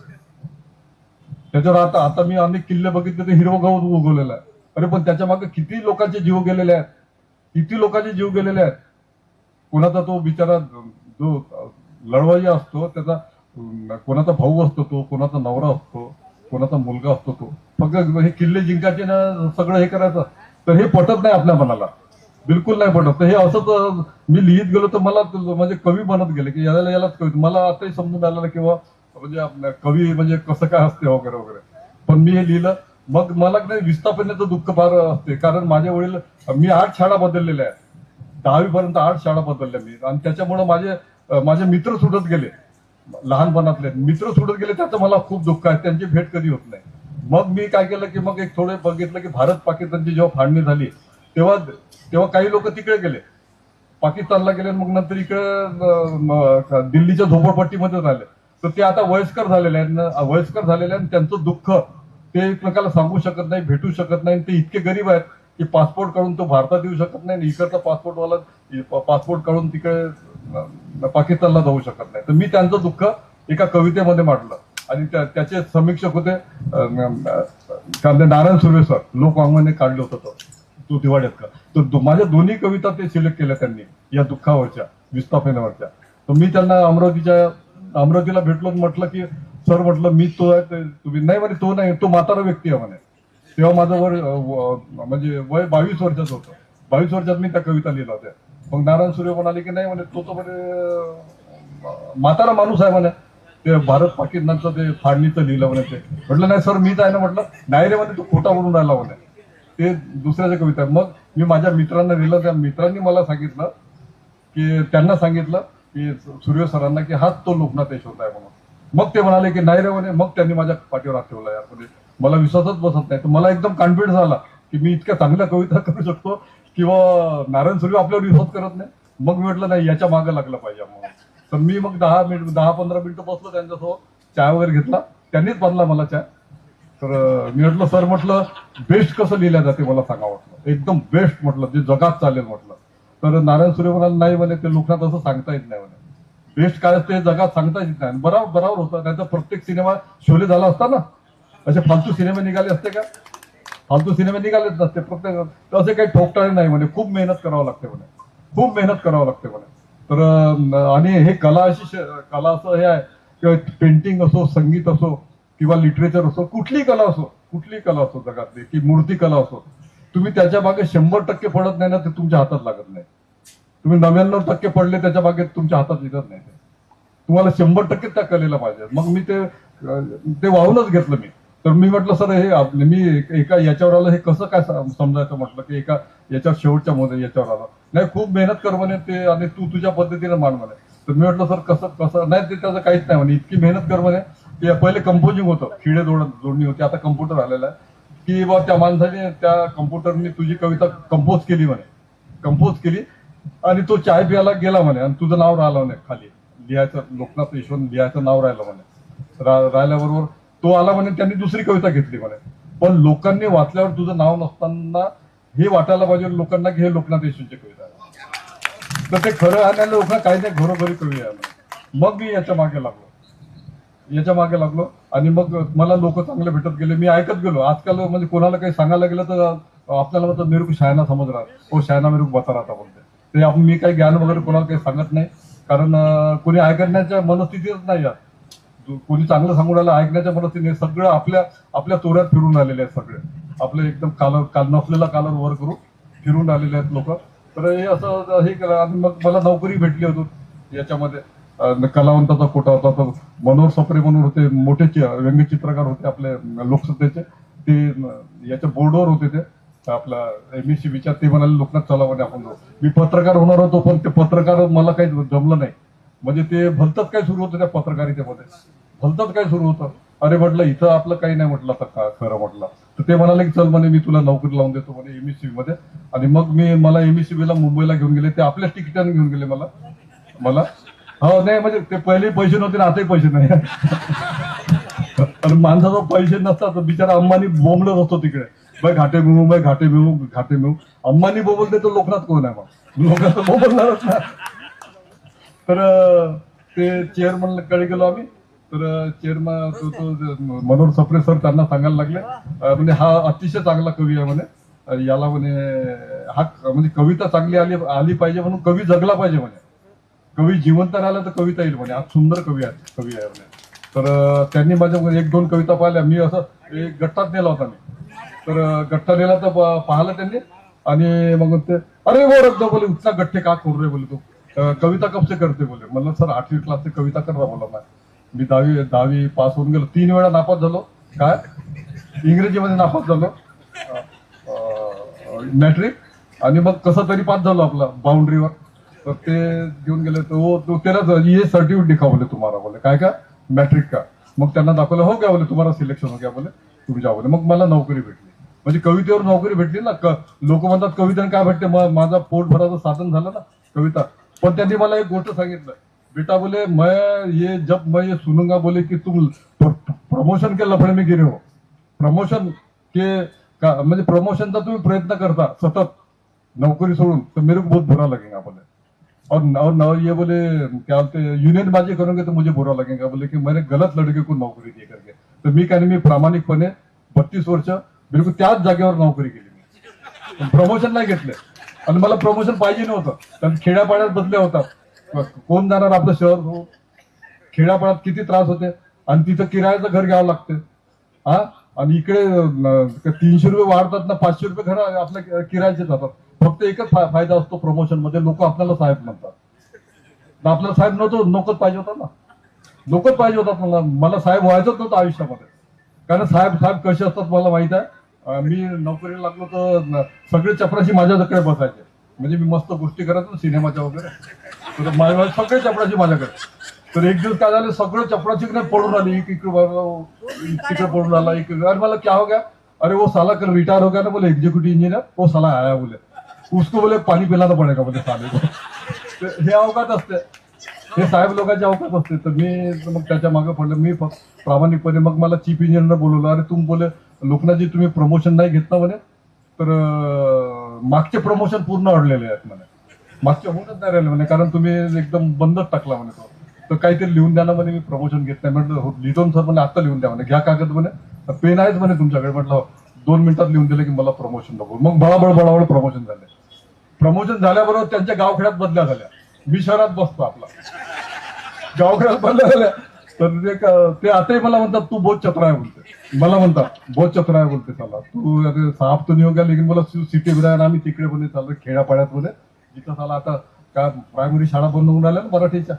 त्याच्यावर आता मी अनेक किल्ले बघितले, ते हिरवं गवत उगवलेलं आहे. अरे पण त्याच्या मागे किती लोकांचे जीव गेलेले आहेत, किती लोकांचे जीव गेलेले आहेत. कोणाचा तो बिचारा जो लढवाई असतो त्याचा, कोणाचा भाऊ असतो तो, कोणाचा नवरा असतो, कोणाचा मुलगा असतो तो, फक्त हे किल्ले जिंकायचे ना सगळं हे करायचं, तर हे पटत नाही आपल्या मनाला, बिलकुल नाही पटत. हे असंच मी लिहित गेलो तर मला म्हणजे कवी बनत गेले की यालाच कवी. मला आताही समजून आलं किंवा म्हणजे कवी म्हणजे कसं काय असते वगैरे वगैरे. पण मी हे लिहिलं, मग मला नाही विस्थापनेचं दुःख फार असते, कारण माझ्या वडील, मी 8 शाळा बदललेल्या आहेत, 10वी पर्यंत 8 शाळा बदलल्या मी, आणि त्याच्यामुळे माझे मित्र सुटत गेले, लहानपणातले मित्र सुटत गेले, त्याचं मला खूप दुःख आहे, त्यांची भेट कधी होत नाही. मग मी काय केलं की मग एक थोडे बघितलं की भारत पाकिस्तानची जेव्हा फाळणी झाली तेव्हा काही लोक तिकडे गेले, पाकिस्तानला गेले, मग नंतर इकडे दिल्लीच्या झोपडपट्टीमध्ये झाले. तर ते आता वयस्कर झालेले आहेत आणि त्यांचं दुःख ते एकमेकाला सांगू शकत नाही, भेटू शकत नाही. ते इतके गरीब आहेत की पासपोर्ट काढून तो भारतात येऊ शकत नाही, इकडचा पासपोर्ट काढून तिकडे पाकिस्तानला जाऊ शकत नाही. तर मी त्यांचं दुःख एका कवितेमध्ये मांडलं, आणि त्याचे समीक्षक होते नारायण सुर्वे सर, लोकवाङ्मयाने काढलं होतं तो दिवाळ्यात का. तर माझ्या दोन्ही कविता ते सिलेक्ट केल्या त्यांनी या दुःखावरच्या, विस्थापनेवरच्या. तर मी त्यांना अमरावतीला भेटलो, म्हटलं की सर, म्हटलं मी तो आहे, तुम्ही नाही म्हणे, तो नाही, तो म्हातारा व्यक्ती आहे म्हणे. तेव्हा माझं म्हणजे वय 22 वर्षाचं होतं. 22 वर्षात मी त्या कविता लिहिल्या होत्या. मग नारायण सूर्य म्हणाले की नाही म्हणे, तो म्हणे म्हातारा माणूस आहे म्हणे, ते भारत पाकिस्तानचं ते फाळणीचं लिहिलं म्हणे ते. म्हटलं नाही सर मीच आहे ना. म्हटलं नाही रे म्हणे, तू खोटा बोलून राहिला म्हणे, ते दुसऱ्याच्या कविता. मग मी माझ्या मित्रांना दिलं, त्या मित्रांनी मला सांगितलं की त्यांना सांगितलं की सूर्य सरांना की हाच तो लोकनाथ यशवंत आहे म्हणून. मग ते म्हणाले की नाही रे म्हणे. मग त्यांनी माझ्या पाठीवर हात ठेवला. यार म्हणजे मला विश्वासच बसत नाही. तर मला एकदम कॉन्फिडन्स आला की मी इतक्या चांगल्या कविता करू शकतो, किंवा नारायण सूर्य आपल्यावर विश्वास करत नाही. मग मी म्हटलं नाही, याच्या मागे लागलं पाहिजे म्हणून. तर मी मग 10-15 मिनिटं बसलो त्यांच्यासोबत, चहा वगैरे घेतला, त्यांनीच बनला मला चहा. तर मी म्हटलं सर, म्हटलं बेस्ट कसं लिहिलं जाते मला सांगा म्हटलं, एकदम बेस्ट म्हटलं, जे जगात चालेल म्हटलं. तर नारायण सूर्य म्हणाला नाही म्हणे, ते लोकांना तसं सांगता येत नाही म्हणे, बेस्ट काय असते जगात सांगता येत नाही. बरोबर होतं. त्याचा प्रत्येक सिनेमा शोले झाला असता ना, असे फालतू सिनेमे निघाले असते का? फालतू सिनेमे निघालेच नसते. प्रत्येक असे काही ठोकटाळे नाही म्हणे, खूप मेहनत करावं लागते म्हणे, खूप मेहनत करावं लागते म्हणे. तर आणि हे कला असं हे आहे किंवा पेंटिंग असो, संगीत असो, किंवा लिटरेचर असो, कुठली कला असो जगातली, की मूर्तिकला असो, तुम्ही त्याच्या मागे 100% पडत नाही ना, ते तुमच्या हातात लागत नाही. तुम्ही 99% पडले त्याच्या मागे, तुमच्या हातात येत नाही. तुम्हाला 100% त्या कलेला पाहिजे. मग मी ते वाहूनच घेतलं मी. तर मी म्हटलं सर, हे मी एका याच्यावर आलं, हे कसं काय समजायचं म्हटलं, की एका याच्यावर शेवटच्या मध्ये याच्यावर आलं. नाही, खूप मेहनत कर म्हणे ते, आणि तू तुझ्या पद्धतीने मान म्हणे. तर मी म्हटलं सर कसं नाही, ते त्याचं काहीच नाही म्हणे, इतकी मेहनत कर म्हणे. की पहिले कंपोजिंग होतं, खिडे जोडणी होती, आता कम्प्युटर आलेला आहे, की बा त्या माणसाने त्या कम्प्युटरने तुझी कविता कंपोज केली म्हणे. कंपोज केली आणि तो चाय प्यायला गेला म्हणे आणि तुझं नाव राहिलं म्हणे खाली लिहायचं, लोकनाथ यशवंत लिहायचं नाव राहिलं म्हणे. राहिल्याबरोबर तो आला म्हणे, त्यांनी दुसरी कविता घेतली म्हणे. पण लोकांनी वाचल्यावर तुझं नाव नसताना हे वाटायला पाहिजे लोकांना की हे लोकनाथ यशवंतची कविता आहे. तर ते खरं आणायला लोक काही नाही, घरोघरी कवी आहे म्हणे. मग मी याच्या मागे लागलो आणि मग मला लोक चांगले भेटत गेले, मी ऐकत गेलो. आजकाल म्हणजे कोणाला काही सांगायला गेलं तर आपल्याला म्हणतात मेरे को शायना समज रहा, हो शायना मेरे को बता रहा था बोलते. ते आपण मी काही ज्ञान वगैरे कोणाला काही सांगत नाही, कारण कोणी ऐकण्याच्या मनस्थितीच नाही यात. कोणी चांगलं सांगून राहिलं ऐकण्याच्या मनस्थिती नाही. सगळं आपल्या तोऱ्यात फिरून आलेले आहेत सगळे, आपले एकदम नसलेला कालर वर करून फिरून आलेले आहेत लोक. तर हे असं हे केलं आणि मग मला नोकरी भेटली होती याच्यामध्ये. कलावंताचा कोटा होता. तर मनोहर सप्रे म्हणून होते, मोठे व्यंगचित्रकार होते आपले लोकसत्तेचे, ते याच्या बोर्डवर होते. ते आपला MECBच्या, ते म्हणाले लोकनाथ चला म्हणे आपण. मी पत्रकार होणार होतो, पण ते पत्रकार मला काही जमलं नाही. म्हणजे ते भलतंच काय सुरू होतं त्या पत्रकारितेमध्ये, भलतंच काय सुरू होतं. अरे म्हटलं इथं आपलं काही नाही म्हटलं आता खरं म्हटलं. तर ते म्हणाले की चल म्हणे मी तुला नोकरी लावून देतो म्हणे MECB मध्ये. आणि मग मला MECBला मुंबईला घेऊन गेले. ते आपल्याच तिकिटाने घेऊन गेले मला हो नाही म्हणजे ते पहिले पैसे नव्हते ना, आताही पैसे नाही. आणि माणसाचा पैसे नसतात तर बिचारा अंबानी बोंबलत असतो तिकडे, बाय घाटे मिळू. अंबानी बोंबलते तर लोकनाथ कोण आहे मग, लोकांना बोंबलणारच ना. तर ते चेअरमन कडे गेलो आम्ही. तर चेअरमन तो मनोहर सप्रे सर त्यांना सांगायला लागले म्हणजे हा अतिशय चांगला कवी आहे म्हणे, याला म्हणे हा म्हणजे कविता चांगली आली पाहिजे म्हणून कवी जगला पाहिजे म्हणे. कवी जिवंत राहिला तर कविता येईल म्हणे. आज सुंदर कवी आहे म्हणे. तर त्यांनी माझ्या 1-2 कविता पाहिल्या. मी असं एक गट्टात नेला होता मी. तर गट्टा नेला तर पाहिला त्यांनी आणि मग ते अरे वो रख दो बोले, उतना गट्टे का खोल रे बोले, तो कविता कब से करते बोले. म्हणलं सर 8वी क्लासची कविता कर रहा बोला. मी 10वी पास होऊन गेलो, 3 वेळा नापास झालो. काय इंग्रजीमध्ये नापास झालो मॅट्रिक, आणि मग कसं तरी पास झालो आपला बाउंड्रीवर. तर ते घेऊन गेले. तो त्याला ये सर्टिफिकेट दिखा बोले तुम्हाला, बोले काय का मॅट्रिक का. मग त्यांना दाखवलं, हो क्या बोले तुम्हाला सिलेक्शन हो गया बोले, तुम्ही जा बोले. मग मला नोकरी भेटली. म्हणजे कवितेवर नोकरी भेटली ना. लोक म्हणतात कवितेने काय भेटते, माझा पोट भराचं साधन झालं ना कविता. पण त्यांनी मला एक गोष्ट सांगितलं, बेटा बोले जब मैं ये सुनूंगा बोले की तुम प्रमोशन के लफड़े में गिरे हो, प्रमोशन के म्हणजे प्रमोशनचा तुम्ही प्रयत्न करता सतत नौकरी सोडून, तर मेरे को बहुत बुरा लगेगा बोले. और ये बोले क्या बोलते यूनियनबाजी करोगे तो मुझे बुरा लगेगा बोले की मैंने गलत लड़के को नौकरी दी करके. तर मी काय मी प्रामाणिकपणे 32 वर्ष बिलकुल त्याच जागेवर नोकरी केली. प्रमोशन नाही घेतले आणि मला प्रमोशन पाहिजे नव्हतं, कारण खेड्यापाड्यात बदल्या होतात. कोण जाणार आपलं शहर, खेड्यापाड्यात किती त्रास होते आणि तिथं किरायाचं घर घ्यावं लागते. हा आणि इकडे 300 रुपये वाढतात ना, 500 रुपये घर आपल्या किरायाचे जातात. फक्त एकच फायदा असतो प्रमोशन मध्ये, लोक आपल्याला साहेब म्हणतात. आपल्याला साहेब नकोच पाहिजे होता ना, नकोच पाहिजे होता मला साहेब व्हायचंच नव्हतं आयुष्यामध्ये. कारण साहेब कसे असतात मला माहित आहे. मी नोकरीला लागलो तर सगळे चपराशी माझ्याकडे बसायचे. म्हणजे मी मस्त गोष्टी करायचो सिनेमाच्या वगैरे, तर माझ्या सगळे चपराशी माझ्याकडे. तर एक दिवस काय झालं, सगळं चपराची पडून आली, तिकडे पडून आला इकडे. अरे मला क्या हो गया, अरे वो साला कल रिटायर हो गया ना बोले एग्जीक्यूटिव इंजीनियर, वो साला आया बोले, उसको बोले पाणी पिलाना पडेगा बोले साले को. हे अवकात असते, हे साहेब लोकांचे अवकात असते. तर मी मग त्याच्या मागे पडलं. मी प्रामाणिकपणे मग मला चीफ इंजिनियरला बोलवलं. अरे तुम्ही बोले लोकनाथजी तुम्ही प्रमोशन नाही घेतलं म्हणे, तर मागचे प्रमोशन पूर्ण अडलेले आहेत म्हणे, मागचे होऊनच नाही राहिले म्हणे, कारण तुम्ही एकदम बंदच टाकला म्हणे तो. तर काहीतरी लिहून द्या ना म्हणे, मी प्रमोशन घेत नाही. म्हटलं लिहितो सर म्हणे, आता लिहून द्या म्हणे, घ्या कागद म्हणे, पेन आहेच म्हणे तुमच्याकडे. म्हटलं 2 मिनिटात लिहून दिलं की मला प्रमोशन नको. मग बळाबळ प्रमोशन झाले. प्रमोशन झाल्याबरोबर त्यांच्या गावखेड्यात बदल्या झाल्या. मी शहरात बसतो आपला, गावखेड्यात बदल्या झाल्या. तर ते आताही मला म्हणतात तू बहुत चतुरा आहे बोलते, मला म्हणतात बहुत चतुरा आहे बोलते, चला तू अरे साफ तो नाही हो गया लेकिन बोला सिटी मध्ये. आम्ही तिकडे पण चाललो खेड्यापाड्यात मध्ये, जिथं झाला आता का प्रायमरी शाळा बंद होऊन राहिल्या ना मराठीच्या,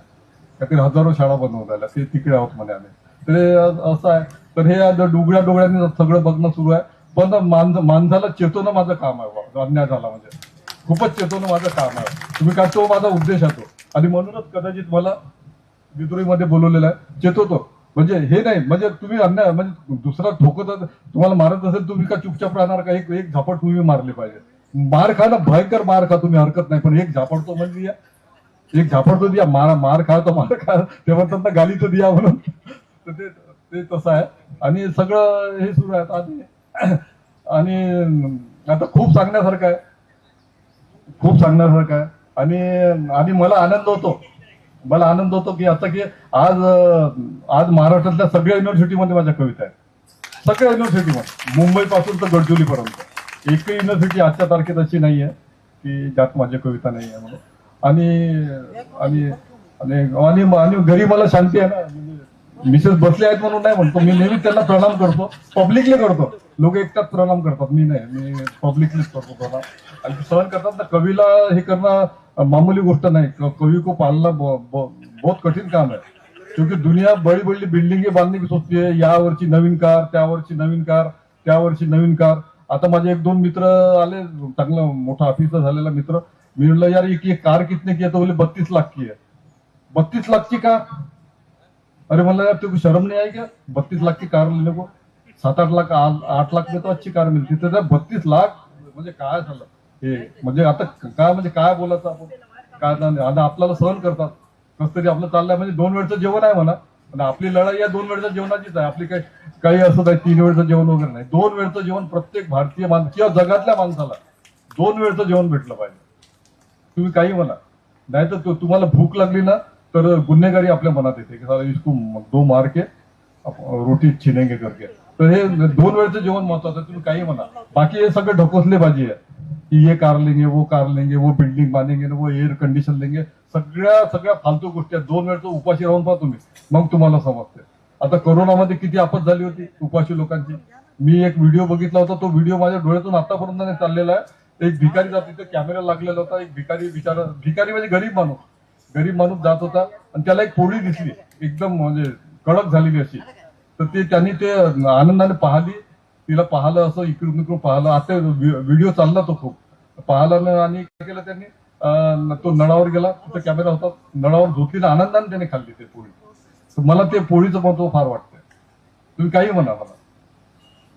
काहीतरी हजारो शाळा बंद होऊन राहिल्या, ते तिकडे आहोत म्हणे आम्ही. तर असं आहे. तर हे डोगळ्यांनी सगळं बघणं सुरू आहे. पण माणसाला चेतवणं माझं काम आहे. अन्याय झाला म्हणजे खूपच चेतवणं माझं काम आहे. तुम्ही काय, तो माझा उद्देश आहे तो. आणि म्हणूनच कदाचित मला विद्रोहीमध्ये बोलवलेलं आहे, चेतवतो. म्हणजे हे नाही म्हणजे तुम्ही अन्याय म्हणजे दुसरा ठोकत तुम्हाला मारत असेल, तुम्ही का चुपचाप राहणार का, एक झापट तुम्ही मारले पाहिजे. मार खा ना, भयंकर मार खा, तुम्ही हरकत नाही, पण एक झापडतो म्हणजे या, एक झापडतो दिया, मार खा तर मार खा, ते म्हणतात ना गाली तर दिया म्हणून. तर ते तसं आहे. आणि सगळं हे सुरू आहे आणि आता खूप सांगण्यासारखं आहे, खूप सांगण्यासारखं आहे. आणि आणि मला आनंद होतो की आता की आज महाराष्ट्रातल्या सगळ्या युनिव्हर्सिटीमध्ये माझ्या कविता आहेत. सगळ्या युनिव्हर्सिटीमध्ये, मुंबई पासून तर गडचिरोलीपर्यंत एकही युनिव्हर्सिटी आजच्या तारखेत अशी नाही आहे की ज्यात माझी कविता नाही आहे म्हणून. आणि आणि आणि आणि घरी मला शांती आहे ना. मिसेस बसले आहेत म्हणून नाही म्हणतो मी, नेहमी त्यांना प्रणाम करतो, पब्लिकली करतो. लोक एकटाच प्रणाम करतात, मी नाही, मी पब्लिकलीच करतो प्रणाम. आणि सहन करतात ना. कवीला हे करणं मामूली गोष्ट नाही. कवी को पालना बहुत कठीण काम है, क्योंकि दुनिया बड़ी बड़ी बिल्डिंगे बांधने की सोचती है. यावरची नवीन कार, त्यावरची नवीन कार, त्यावरची नवीन कार. आता माझे एक दोन मित्र आले, चांगलं मोठा ऑफिसर झालेला मित्र. मी म्हणलं यार ये कार कितने की है, तो बोले 32 लाख की है. 32 लाख की कार? अरे म्हणलं यार तुझको शर्म नहीं आई क्या, 32 लाख की कार लेने को? 7-8 लाख 8 लाख में तो अच्छी कार मिळते, तर 32 लाख म्हणजे काय झालं हे? म्हणजे आता काय, म्हणजे काय बोलायचं आपण, काय नाही. आणि आपल्याला सहन करतात, कस तरी आपलं चाललंय. म्हणजे 2 वेळचं जेवण आहे म्हणा, आणि आपली लढाई या 2 वेळच्या जेवणाचीच आहे. आपली काही असं नाही 3 वेळचं जेवण वगैरे नाही. 2 वेळचं जेवण प्रत्येक भारतीय माणूस किंवा जगातल्या माणसाला 2 वेळचं जेवण भेटलं पाहिजे. तुम्ही काही म्हणा, नाही तर तुम्हाला भूक लागली ना तर गुन्हेगारी आपल्या मनात येते की साला इसको 2 मार के रोटी छिनेंगे करके. तर हे 2 वेळचं जेवण महत्वाचं. तुम्ही काही म्हणा, बाकी हे सगळं ढकोसले बाजी आहे की ये कार लेंगे, वो बिल्डिंग बांधेंगे, वो एअर कंडिशन लेंगे. सगळ्या फालतू गोष्टी आहेत. 2 वेळचं उपाशी राहून पहा तुम्ही, मग तुम्हाला समजते. आता कोरोनामध्ये किती आपत झाली होती उपाशी लोकांची. मी एक व्हिडिओ बघितला होता, तो व्हिडिओ माझ्या डोळ्यातून आतापर्यंत नाही चाललेला आहे. एक भिकारी जात तिथे कॅमेरा लागलेला होता. एक भिकारी भिकारी म्हणजे गरीब माणूस जात होता, आणि त्याला एक पोळी दिसली एकदम म्हणजे कडक झालेली अशी. तर त्यांनी ते आनंदाने पाहिली, तिला पाहिलं, असं इकडून इकडून पाहिलं. आता व्हिडिओ चालला तो खूप पाहिला. आणि काय केलं त्यांनी, तो नळावर गेला, तिथं कॅमेरा होता, नळावर झोपली ना, आनंदाने त्याने खाल्ली ते पोळी. तर मला ते पोळीचं महत्व फार वाटतंय. तुम्ही काही म्हणा, मला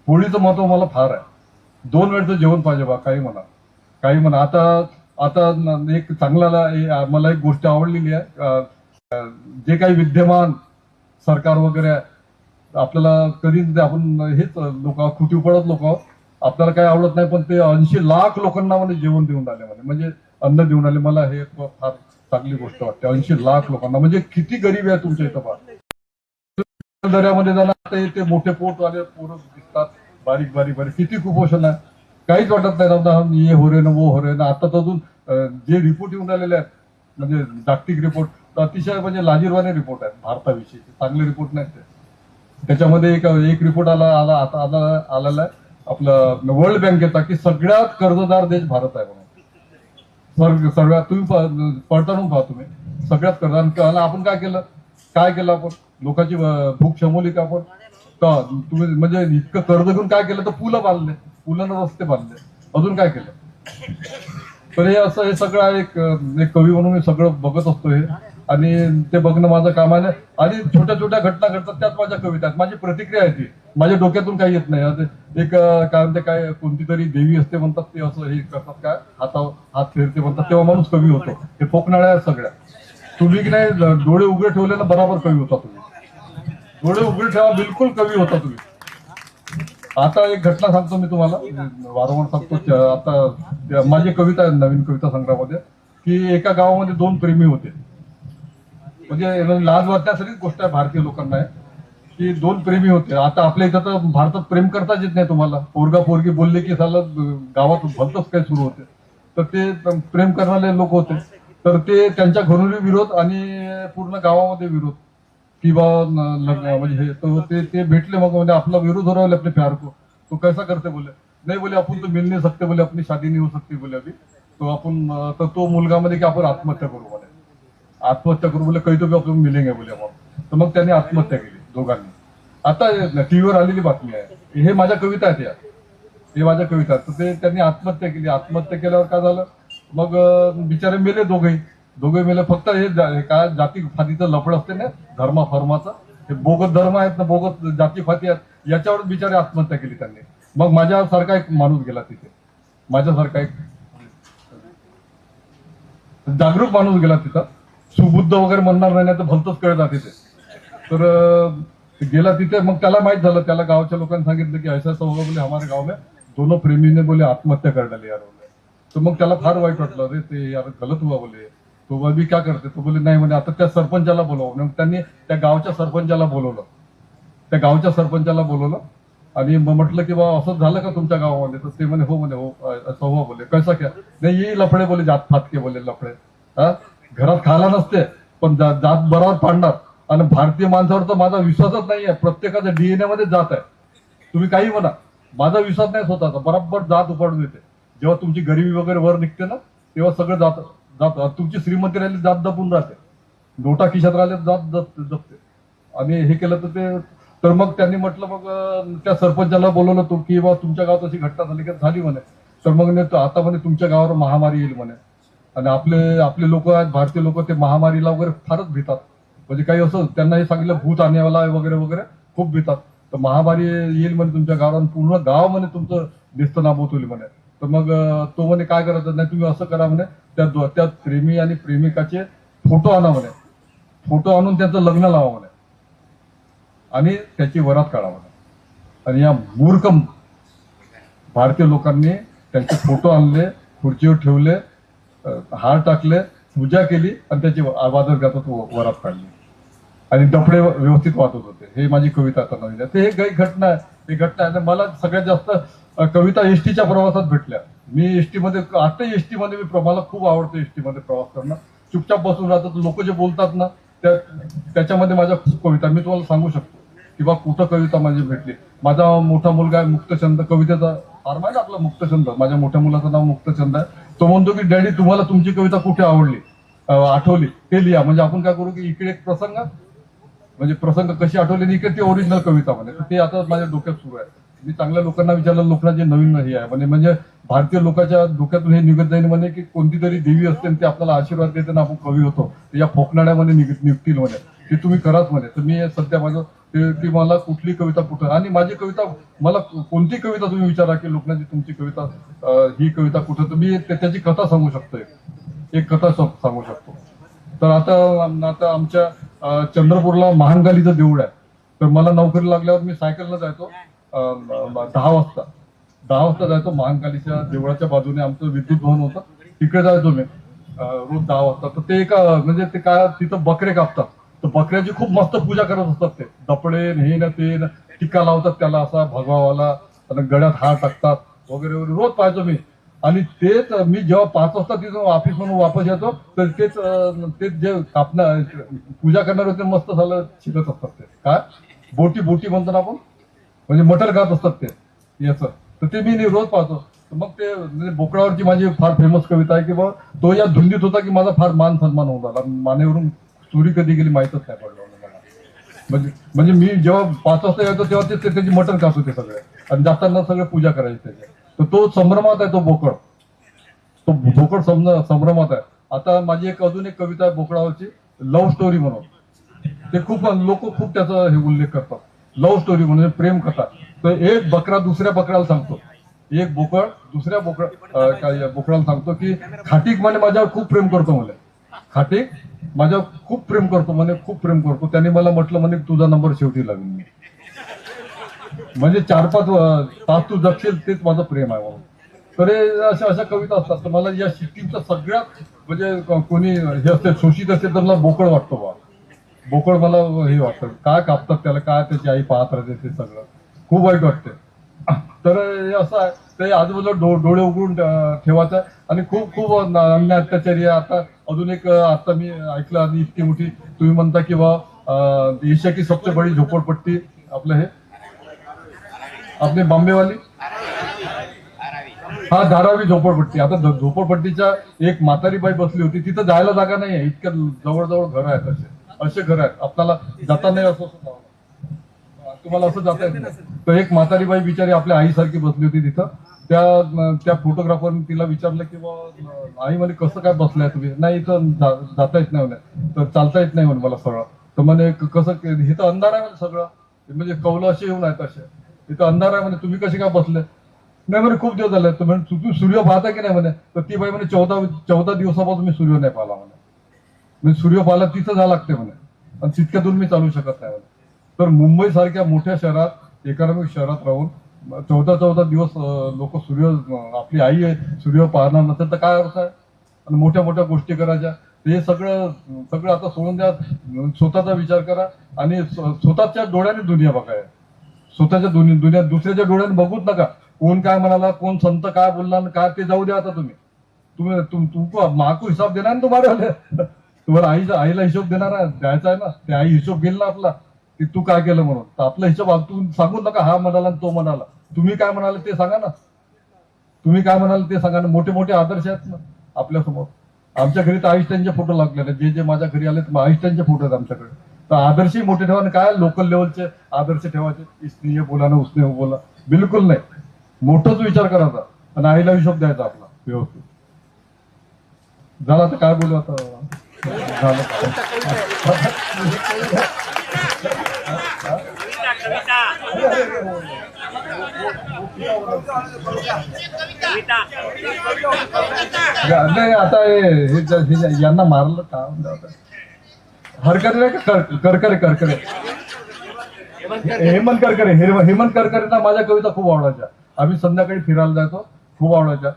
पोळीचं महत्व मला फार आहे. 2 वेळचं जेवण पाहिजे बा, काही म्हणा. आता एक चांगला मला एक गोष्ट आवडलेली आहे. जे काही विद्यमान सरकार वगैरे आहे, आपल्याला कधी आपण हेच लोक खुटी पडत लोक, आपल्याला काही आवडत नाही, पण ते 80 लाख लोकांना म्हणजे जेवण देऊन आले, म्हणजे अन्न देऊन आले. मला हे फार चांगली गोष्ट वाटते. 80 लाख लोकांना, म्हणजे किती गरीब आहे तुमच्या इथं पहा. दर्यामध्ये जाणार ते मोठे पोटवाले पोरं दिसतात, बारीक बारीक बारीक, किती कुपोषण आहे, काहीच वाटत नाही. नव्हता ये हो रे ना वो हो रे ना. आता अजून जे रिपोर्ट येऊन आलेले आहेत, म्हणजे जागतिक रिपोर्ट, तर अतिशय म्हणजे लाजिरवाणे रिपोर्ट आहेत भारताविषयी. चांगले रिपोर्ट नाहीत ते. त्याच्यामध्ये एक रिपोर्ट आलेला आहे आपलं वर्ल्ड बँकेचा, की सगळ्यात कर्जदार देश भारत आहे म्हणून. सगळ्यात तुम्ही पडताळून पहा तुम्ही, सगळ्यात कर्जदार. आपण काय केलं आपण लोकांची भूक शमवली का आपण? तुम्ही म्हणजे इतकं कर्ज घेऊन काय केलं, तर पुलं बांधले, पुलांना रस्ते बांधले, अजून काय केलं? तर हे असं हे सगळं एक कवी म्हणून मी सगळं बघत असतो हे, आणि ते बघणं माझं काम आहे. आणि छोट्या छोट्या घटना घडतात, त्याच माझ्या कविता आहेत. माझी प्रतिक्रिया आहे ती, माझ्या डोक्यातून काही येत नाही. एक काय म्हणते, काय कोणती तरी देवी असते म्हणतात, ते असं हे करतात, काय हात फिरते म्हणतात, तेव्हा माणूस कवी होतो. हे फोकनाळ्या आहेत सगळ्या. तुम्ही की नाही डोळे उघडे ठेवले ना, बराबर कवी होता तुम्ही. डोळे उघडे ठेवा, बिलकुल कवी होता तुम्ही. आता एक घटना सांगतो मी तुम्हाला, वारंवार सांगतो. आता माझी कविता आहे नवीन कविता संग्रहामध्ये, की एका गावामध्ये 2 प्रेमी होते. म्हणजे लाज वाटण्यासारखीच गोष्ट आहे भारतीय लोकांना आहे, की 2 प्रेमी होते. आता आपल्या इथं तर भारतात प्रेम करताच येत नाही तुम्हाला. पोरगा पोरगी बोलले की साला गावात भलतच काय सुरू होते. तर ते प्रेम करणारे लोक होते. तर ते त्यांच्या घरोघरी विरोध आणि पूर्ण गावामध्ये विरोध, की बा म्हणजे ते भेटले. मग म्हणजे आपला विरोध हो रहा अपने प्यार को, तो कैसा करते बोले, नाही बोले आपण तो मिल नाही सकते बोले, अपनी शादी नहीं हो सकती बोले अभी, तो आपण तर तो मुलगा मध्ये की आपण आत्महत्या करू बोले, आत्महत्या करू बोले, काही तो भी आपण मिलेंगे बोले मग. तर मग त्यांनी आत्महत्या केली दोघांनी. आता टीव्हीवर आलेली बातमी आहे, हे माझ्या कविता आहेत या, हे माझ्या कविता आहेत. तर ते त्यांनी आत्महत्या केली. आत्महत्या केल्यावर काय झालं, मग बिचारे मेले दोघे मेले. फक्त हे काय जाती फातीचं लफड असते ना, धर्माचं, हे बोगत धर्म आहेत ना, बोगत जाती फाती आहेत, याच्यावर बिचारे आत्महत्या केली त्यांनी. मग माझ्यासारखा एक माणूस गेला तिथे. माझ्यासारखा एक जागरूक माणूस गेला तिथं, सुबुद्ध वगैरे म्हणणार नाही तर भलतच कळत तिथे. तर गेला तिथे, मग त्याला माहित झालं, त्याला गावच्या लोकांनी सांगितलं की ऐसा ऐसा होगा बोले हमारे गाव में दोनों प्रेमी ने बोले आत्महत्या कर डाली यार बोले. तर मग त्याला फार वाईट वाटलं, अरे ते यार गलत हुआ बोले. तो अभी क्या करते, तो बोले नाही म्हणे आता त्या सरपंचाला बोलवलं. मग त्यांनी त्या गावच्या सरपंचाला बोलवलं, आणि मग म्हटलं की बा असं झालं का तुमच्या गावामध्ये. तर ते म्हणे हो म्हणे हो असं हो बोले. कैसा क्या, नाही ये लफडे बोले, जात फात के बोले लफडे. हा, घरात खायला नसते पण जात बरोबर पाडणार. आणि भारतीय माणसावर तर माझा विश्वासच नाहीये, प्रत्येकाच्या डीएनए मध्ये जात आहे. तुम्ही काही म्हणा, माझा विश्वास नाही स्वतःचा, बरोबर जात उपाडून येते. जेव्हा तुमची गरिबी वगैरे वर निघते ना, तेव्हा सगळं जात तुमची श्रीमंती राहिली जात दबून राहते, नोटा खिशात राहिले जात जपते. आणि हे केलं तर मग त्यांनी म्हटलं, मग त्या सरपंचाला बोलवलं तो की बा तुमच्या गावात अशी घटना झाली का, झाली म्हणे. तर मग आता म्हणे तुमच्या गावावर महामारी येईल म्हणे. आणि आपले लोक आहेत, भारतीय लोक ते महामारीला वगैरे फारच भीतात. म्हणजे काही असं त्यांना हे सांगितलं भूत आणेवाला वगैरे वगैरे खूप भीतात. तर महामारी येईल म्हणे तुमच्या गावात, पूर्ण गाव म्हणे तुमचं नेस्तनाबूत होईल म्हणे. तर मग तो म्हणे काय करायचं नाही, तुम्ही असं करा म्हणे, त्या प्रेमी आणि प्रेमिकाचे फोटो आणा म्हणे, फोटो आणून त्यांचं लग्न लावा म्हणे आणि त्याची वरात काढा म्हणे. आणि या मूर्ख भारतीय लोकांनी त्यांचे फोटो आणले, खुर्चीवर ठेवले, हार टाकले, पूजा केली आणि त्याची वाजत गाजत वरात काढली आणि डफडे व्यवस्थित वाचत होते. हे माझी कविता आता नवीन आहे. ते एक घटना आहे, ही घटना आहे. मला सगळ्यात जास्त कविता एसटीच्या प्रवासात भेटल्या. मी एसटी मध्ये, आता एसटी मध्ये मला खूप आवडतं एसटी मध्ये प्रवास करणं. चुपचाप बसून राहतात, लोक जे बोलतात ना त्याच्यामध्ये माझ्या खूप कविता मी तुम्हाला सांगू शकतो किंवा कुठं कविता माझी भेटली. माझा मोठा मुलगा आहे मुक्तछंद, कवितेचा फार माहिती आपला मुक्तछंद, माझ्या मोठ्या मुलाचं नाव मुक्तछंद आहे. तो म्हणतो की डॅडी तुम्हाला तुमची कविता कुठे आवडली, आठवली ते लिहा. म्हणजे आपण काय करू की इकडे एक प्रसंग, म्हणजे प्रसंग कशी आठवली आणि इकडे ती ओरिजिनल कविता म्हणे. ते आता माझ्या डोक्यात सुरू आहे. मी चांगल्या लोकांना विचारलं, लोकांना जे नवीन हे आहे म्हणजे भारतीय लोकांच्या डोक्यातून हे निघत जाईल म्हणे की कोणती तरी देवी असते आणि ते आपल्याला आशीर्वाद देते ना आपण कवी होतो, या फोकनाड्यामध्ये निघतील म्हणे, ते तुम्ही कराच म्हणे. तर मी सध्या माझं की मला कुठली कविता कुठं, आणि माझी कविता मला कोणती कविता तुम्ही विचारा की लोकांची तुमची कविता ही कविता कुठं, तर मी त्याची कथा सांगू शकतो, एक कथा सांगू शकतो. तर आता आमच्या चंद्रपूरला महांकालीचं देऊळ आहे. तर मला नोकरी लागल्यावर मी सायकलला जायचो, 10 वाजता जायचो. महांकालीच्या देवळाच्या बाजूने आमचं विद्युत भवन होतं, तिकडे जायचो मी रोज 10 वाजता. तर ते म्हणजे ते काय तिथं बकरे कापतात, तर बकऱ्याची खूप मस्त पूजा करत असतात. ते दपडे हे ना ते टिक्का लावतात त्याला असा भगवावाला, गळ्यात हार टाकतात वगैरे वगैरे रोज पाहायचो मी. आणि तेच मी जेव्हा 5 वाजता तिथून ऑफिस म्हणून वापस येतो तर तेच जे कापणार पूजा करणार होते मस्त झालं शिकत असतात. ते काय बोटी म्हणतो ना आपण, म्हणजे मटर खात असतात ते याचं. तर ते मी रोज पाहतो. मग ते म्हणजे बोकडावरची माझी फार फेमस कविता आहे की बा तो या धुंदीत होता की माझा फार मान सन्मान होत आला, मानेवरून चोरी कधी गेली माहीतच नाही पडलं मला. म्हणजे मी जेव्हा 5 वाजता येतो तेव्हा ते त्याची मटण खात होते सगळे, आणि जाताना सगळे पूजा करायची त्याच्या. तर तो संभ्रमात आहे, तो बोकड संभ्रमात आहे. आता माझी अजून एक कविता आहे बोकडावरची, लव्ह स्टोरी म्हणून. ते लोक खूप त्याचा हे उल्लेख करतात, लव्ह स्टोरी म्हणजे प्रेम कथा. तर एक बकरा दुसऱ्या बकऱ्याला सांगतो, एक बोकड दुसऱ्या बोकडाला सांगतो की खाटीक म्हणे माझ्यावर खूप प्रेम करतो म्हणे, खाटीक माझ्यावर खूप प्रेम करतो म्हणे, खूप प्रेम करतो. त्याने मला म्हटलं म्हणे तुझा नंबर शेवटी लागेल मी, म्हणजे 4-5 तास तू जगशील तेच माझं प्रेम आहे म्हणून. तर अशा कविता असतात. तर मला या सिस्टीमचा सगळ्यात म्हणजे कोणी हे असते शोषित असेल तर मला बोकड वाटतो बा, बोकड मला हे वाटतं, काय कापतात त्याला, काय त्याची आई पाहत राहते, ते सगळं खूप वाईट वाटते. तर हे असं आहे, ते आजूबाजूला डोळे उघडून ठेवायचं आहे. आणि खूप अन्याय अत्याचारी आहे. अजून एक आता मी ऐकलं, आणि इतकी मोठी तुम्ही म्हणता की बा एशिया की सबसे बडी झोपडपट्टी आपलं हे आपली बॉम्बेवाली, हा धारावी झोपडपट्टी. आता झोपडपट्टीच्या एक म्हातारी बाई बसली होती, तिथं जायला जागा नाही आहे, इतक्या जवळजवळ घर आहेत, असे घर आहेत आपल्याला जाता नाही असं तुम्हाला असं जाता येत नाही. तर एक म्हातारी बाई बिचारी आपल्या आईसारखी बसली होती तिथं. त्या फोटोग्राफरने तिला विचारलं की बा आई म्हणे कसं काय बसलाय तुम्ही, नाही इथं जाता येत नाही म्हणे, तर चालता येत नाही म्हणे मला सरळ. तर म्हणे कसं, इथं अंधार आहे म्हणे सगळं, म्हणजे कौलं असे येऊन आहेत असे, इथं अंधार आहे म्हणे, तुम्ही कसे काय बसले. नाही म्हणे खूप दिवस झाले. तर म्हणे तू सूर्य पाहता की नाही म्हणे. तर ती बाई म्हणे 14 दिवसापासून मी सूर्य नाही पाहिला म्हणे. म्हणजे सूर्य पाहायला तिथं जावं लागते म्हणे आणि तितक्या दूर मी चालू शकत नाही म्हणे. तर मुंबई सारख्या मोठ्या शहरात, इकॉनॉमिक शहरात राहून 14 दिवस लोक सूर्य, आपली आई आहे, सूर्य पाहणार नसेल तर काय अर्थ आहे. आणि मोठ्या मोठ्या गोष्टी करायच्या. हे सगळं सगळं आता सोडून द्या. स्वतःचा विचार करा आणि स्वतःच्या डोळ्याने दुनिया बघाय. स्वतःच्या दुनियात दुसऱ्याच्या डोळ्याने बघूच नका. कोण काय म्हणाला, कोण संत काय बोलला काय, ते जाऊ द्या. आता तुमको माको हिसाब देणार ना तुम्हाला. तुम्हाला आईला हिशोब देणार आहे, द्यायचा आहे ना. ते आई हिशोब घेईल ना आपला, की तू काय केलं म्हणून. तर आपला हिशोब तुम्ही सांगू नका, हा म्हणाला तो म्हणाला. तुम्ही काय म्हणाले ते सांगा ना. तुम्ही काय म्हणाल ते सांगा ना. मोठे मोठे आदर्श आहेत ना आपल्या समोर. आमच्या घरी तर आईस्टाईनचे फोटो लागलेले. जे माझ्या घरी आले तर आईस्टाईनचे फोटो आहेत आमच्याकडे. तर आदर्शही मोठे ठेवा. काय लोकल लेवलचे आदर्श ठेवायचे. इसने बोला ना उसने बोला, बिलकुल नाही. मोठाच विचार करायचा आणि आईला हिशोब द्यायचा आपला व्यवस्थित. झाला तर काय बोलू आता. झालं नाही. आता यांना मारलं का हरकत नाही का. करकरे हेमंत करकरेंना माझ्या कविता खूप आवडायच्या. आम्ही संध्याकाळी फिरायला जायचो, खूप आवडायच्या.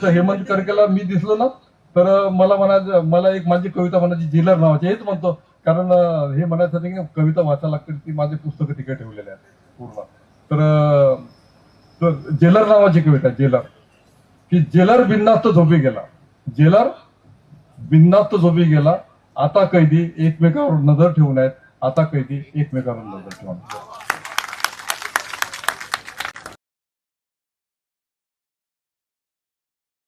तर हेमंत करकरेला मी दिसलो ना तर मला म्हणायचं, मला एक माझी कविता म्हणायची जेलर नावाची. हेच म्हणतो कारण हे म्हणायचं की कविता वाचायला लागते. ती माझी पुस्तकं तिकडे ठेवलेली आहेत पूर्ण. तर जेलर नावाची कविता. जेलर की जेलर बिनधास्त झोपी गेला. जेलर बिनधास्त झोपी गेला. आता कैदी एकमेकावर नजर ठेवून आहेत. आता कैदी एकमेकावर नजर ठेवून.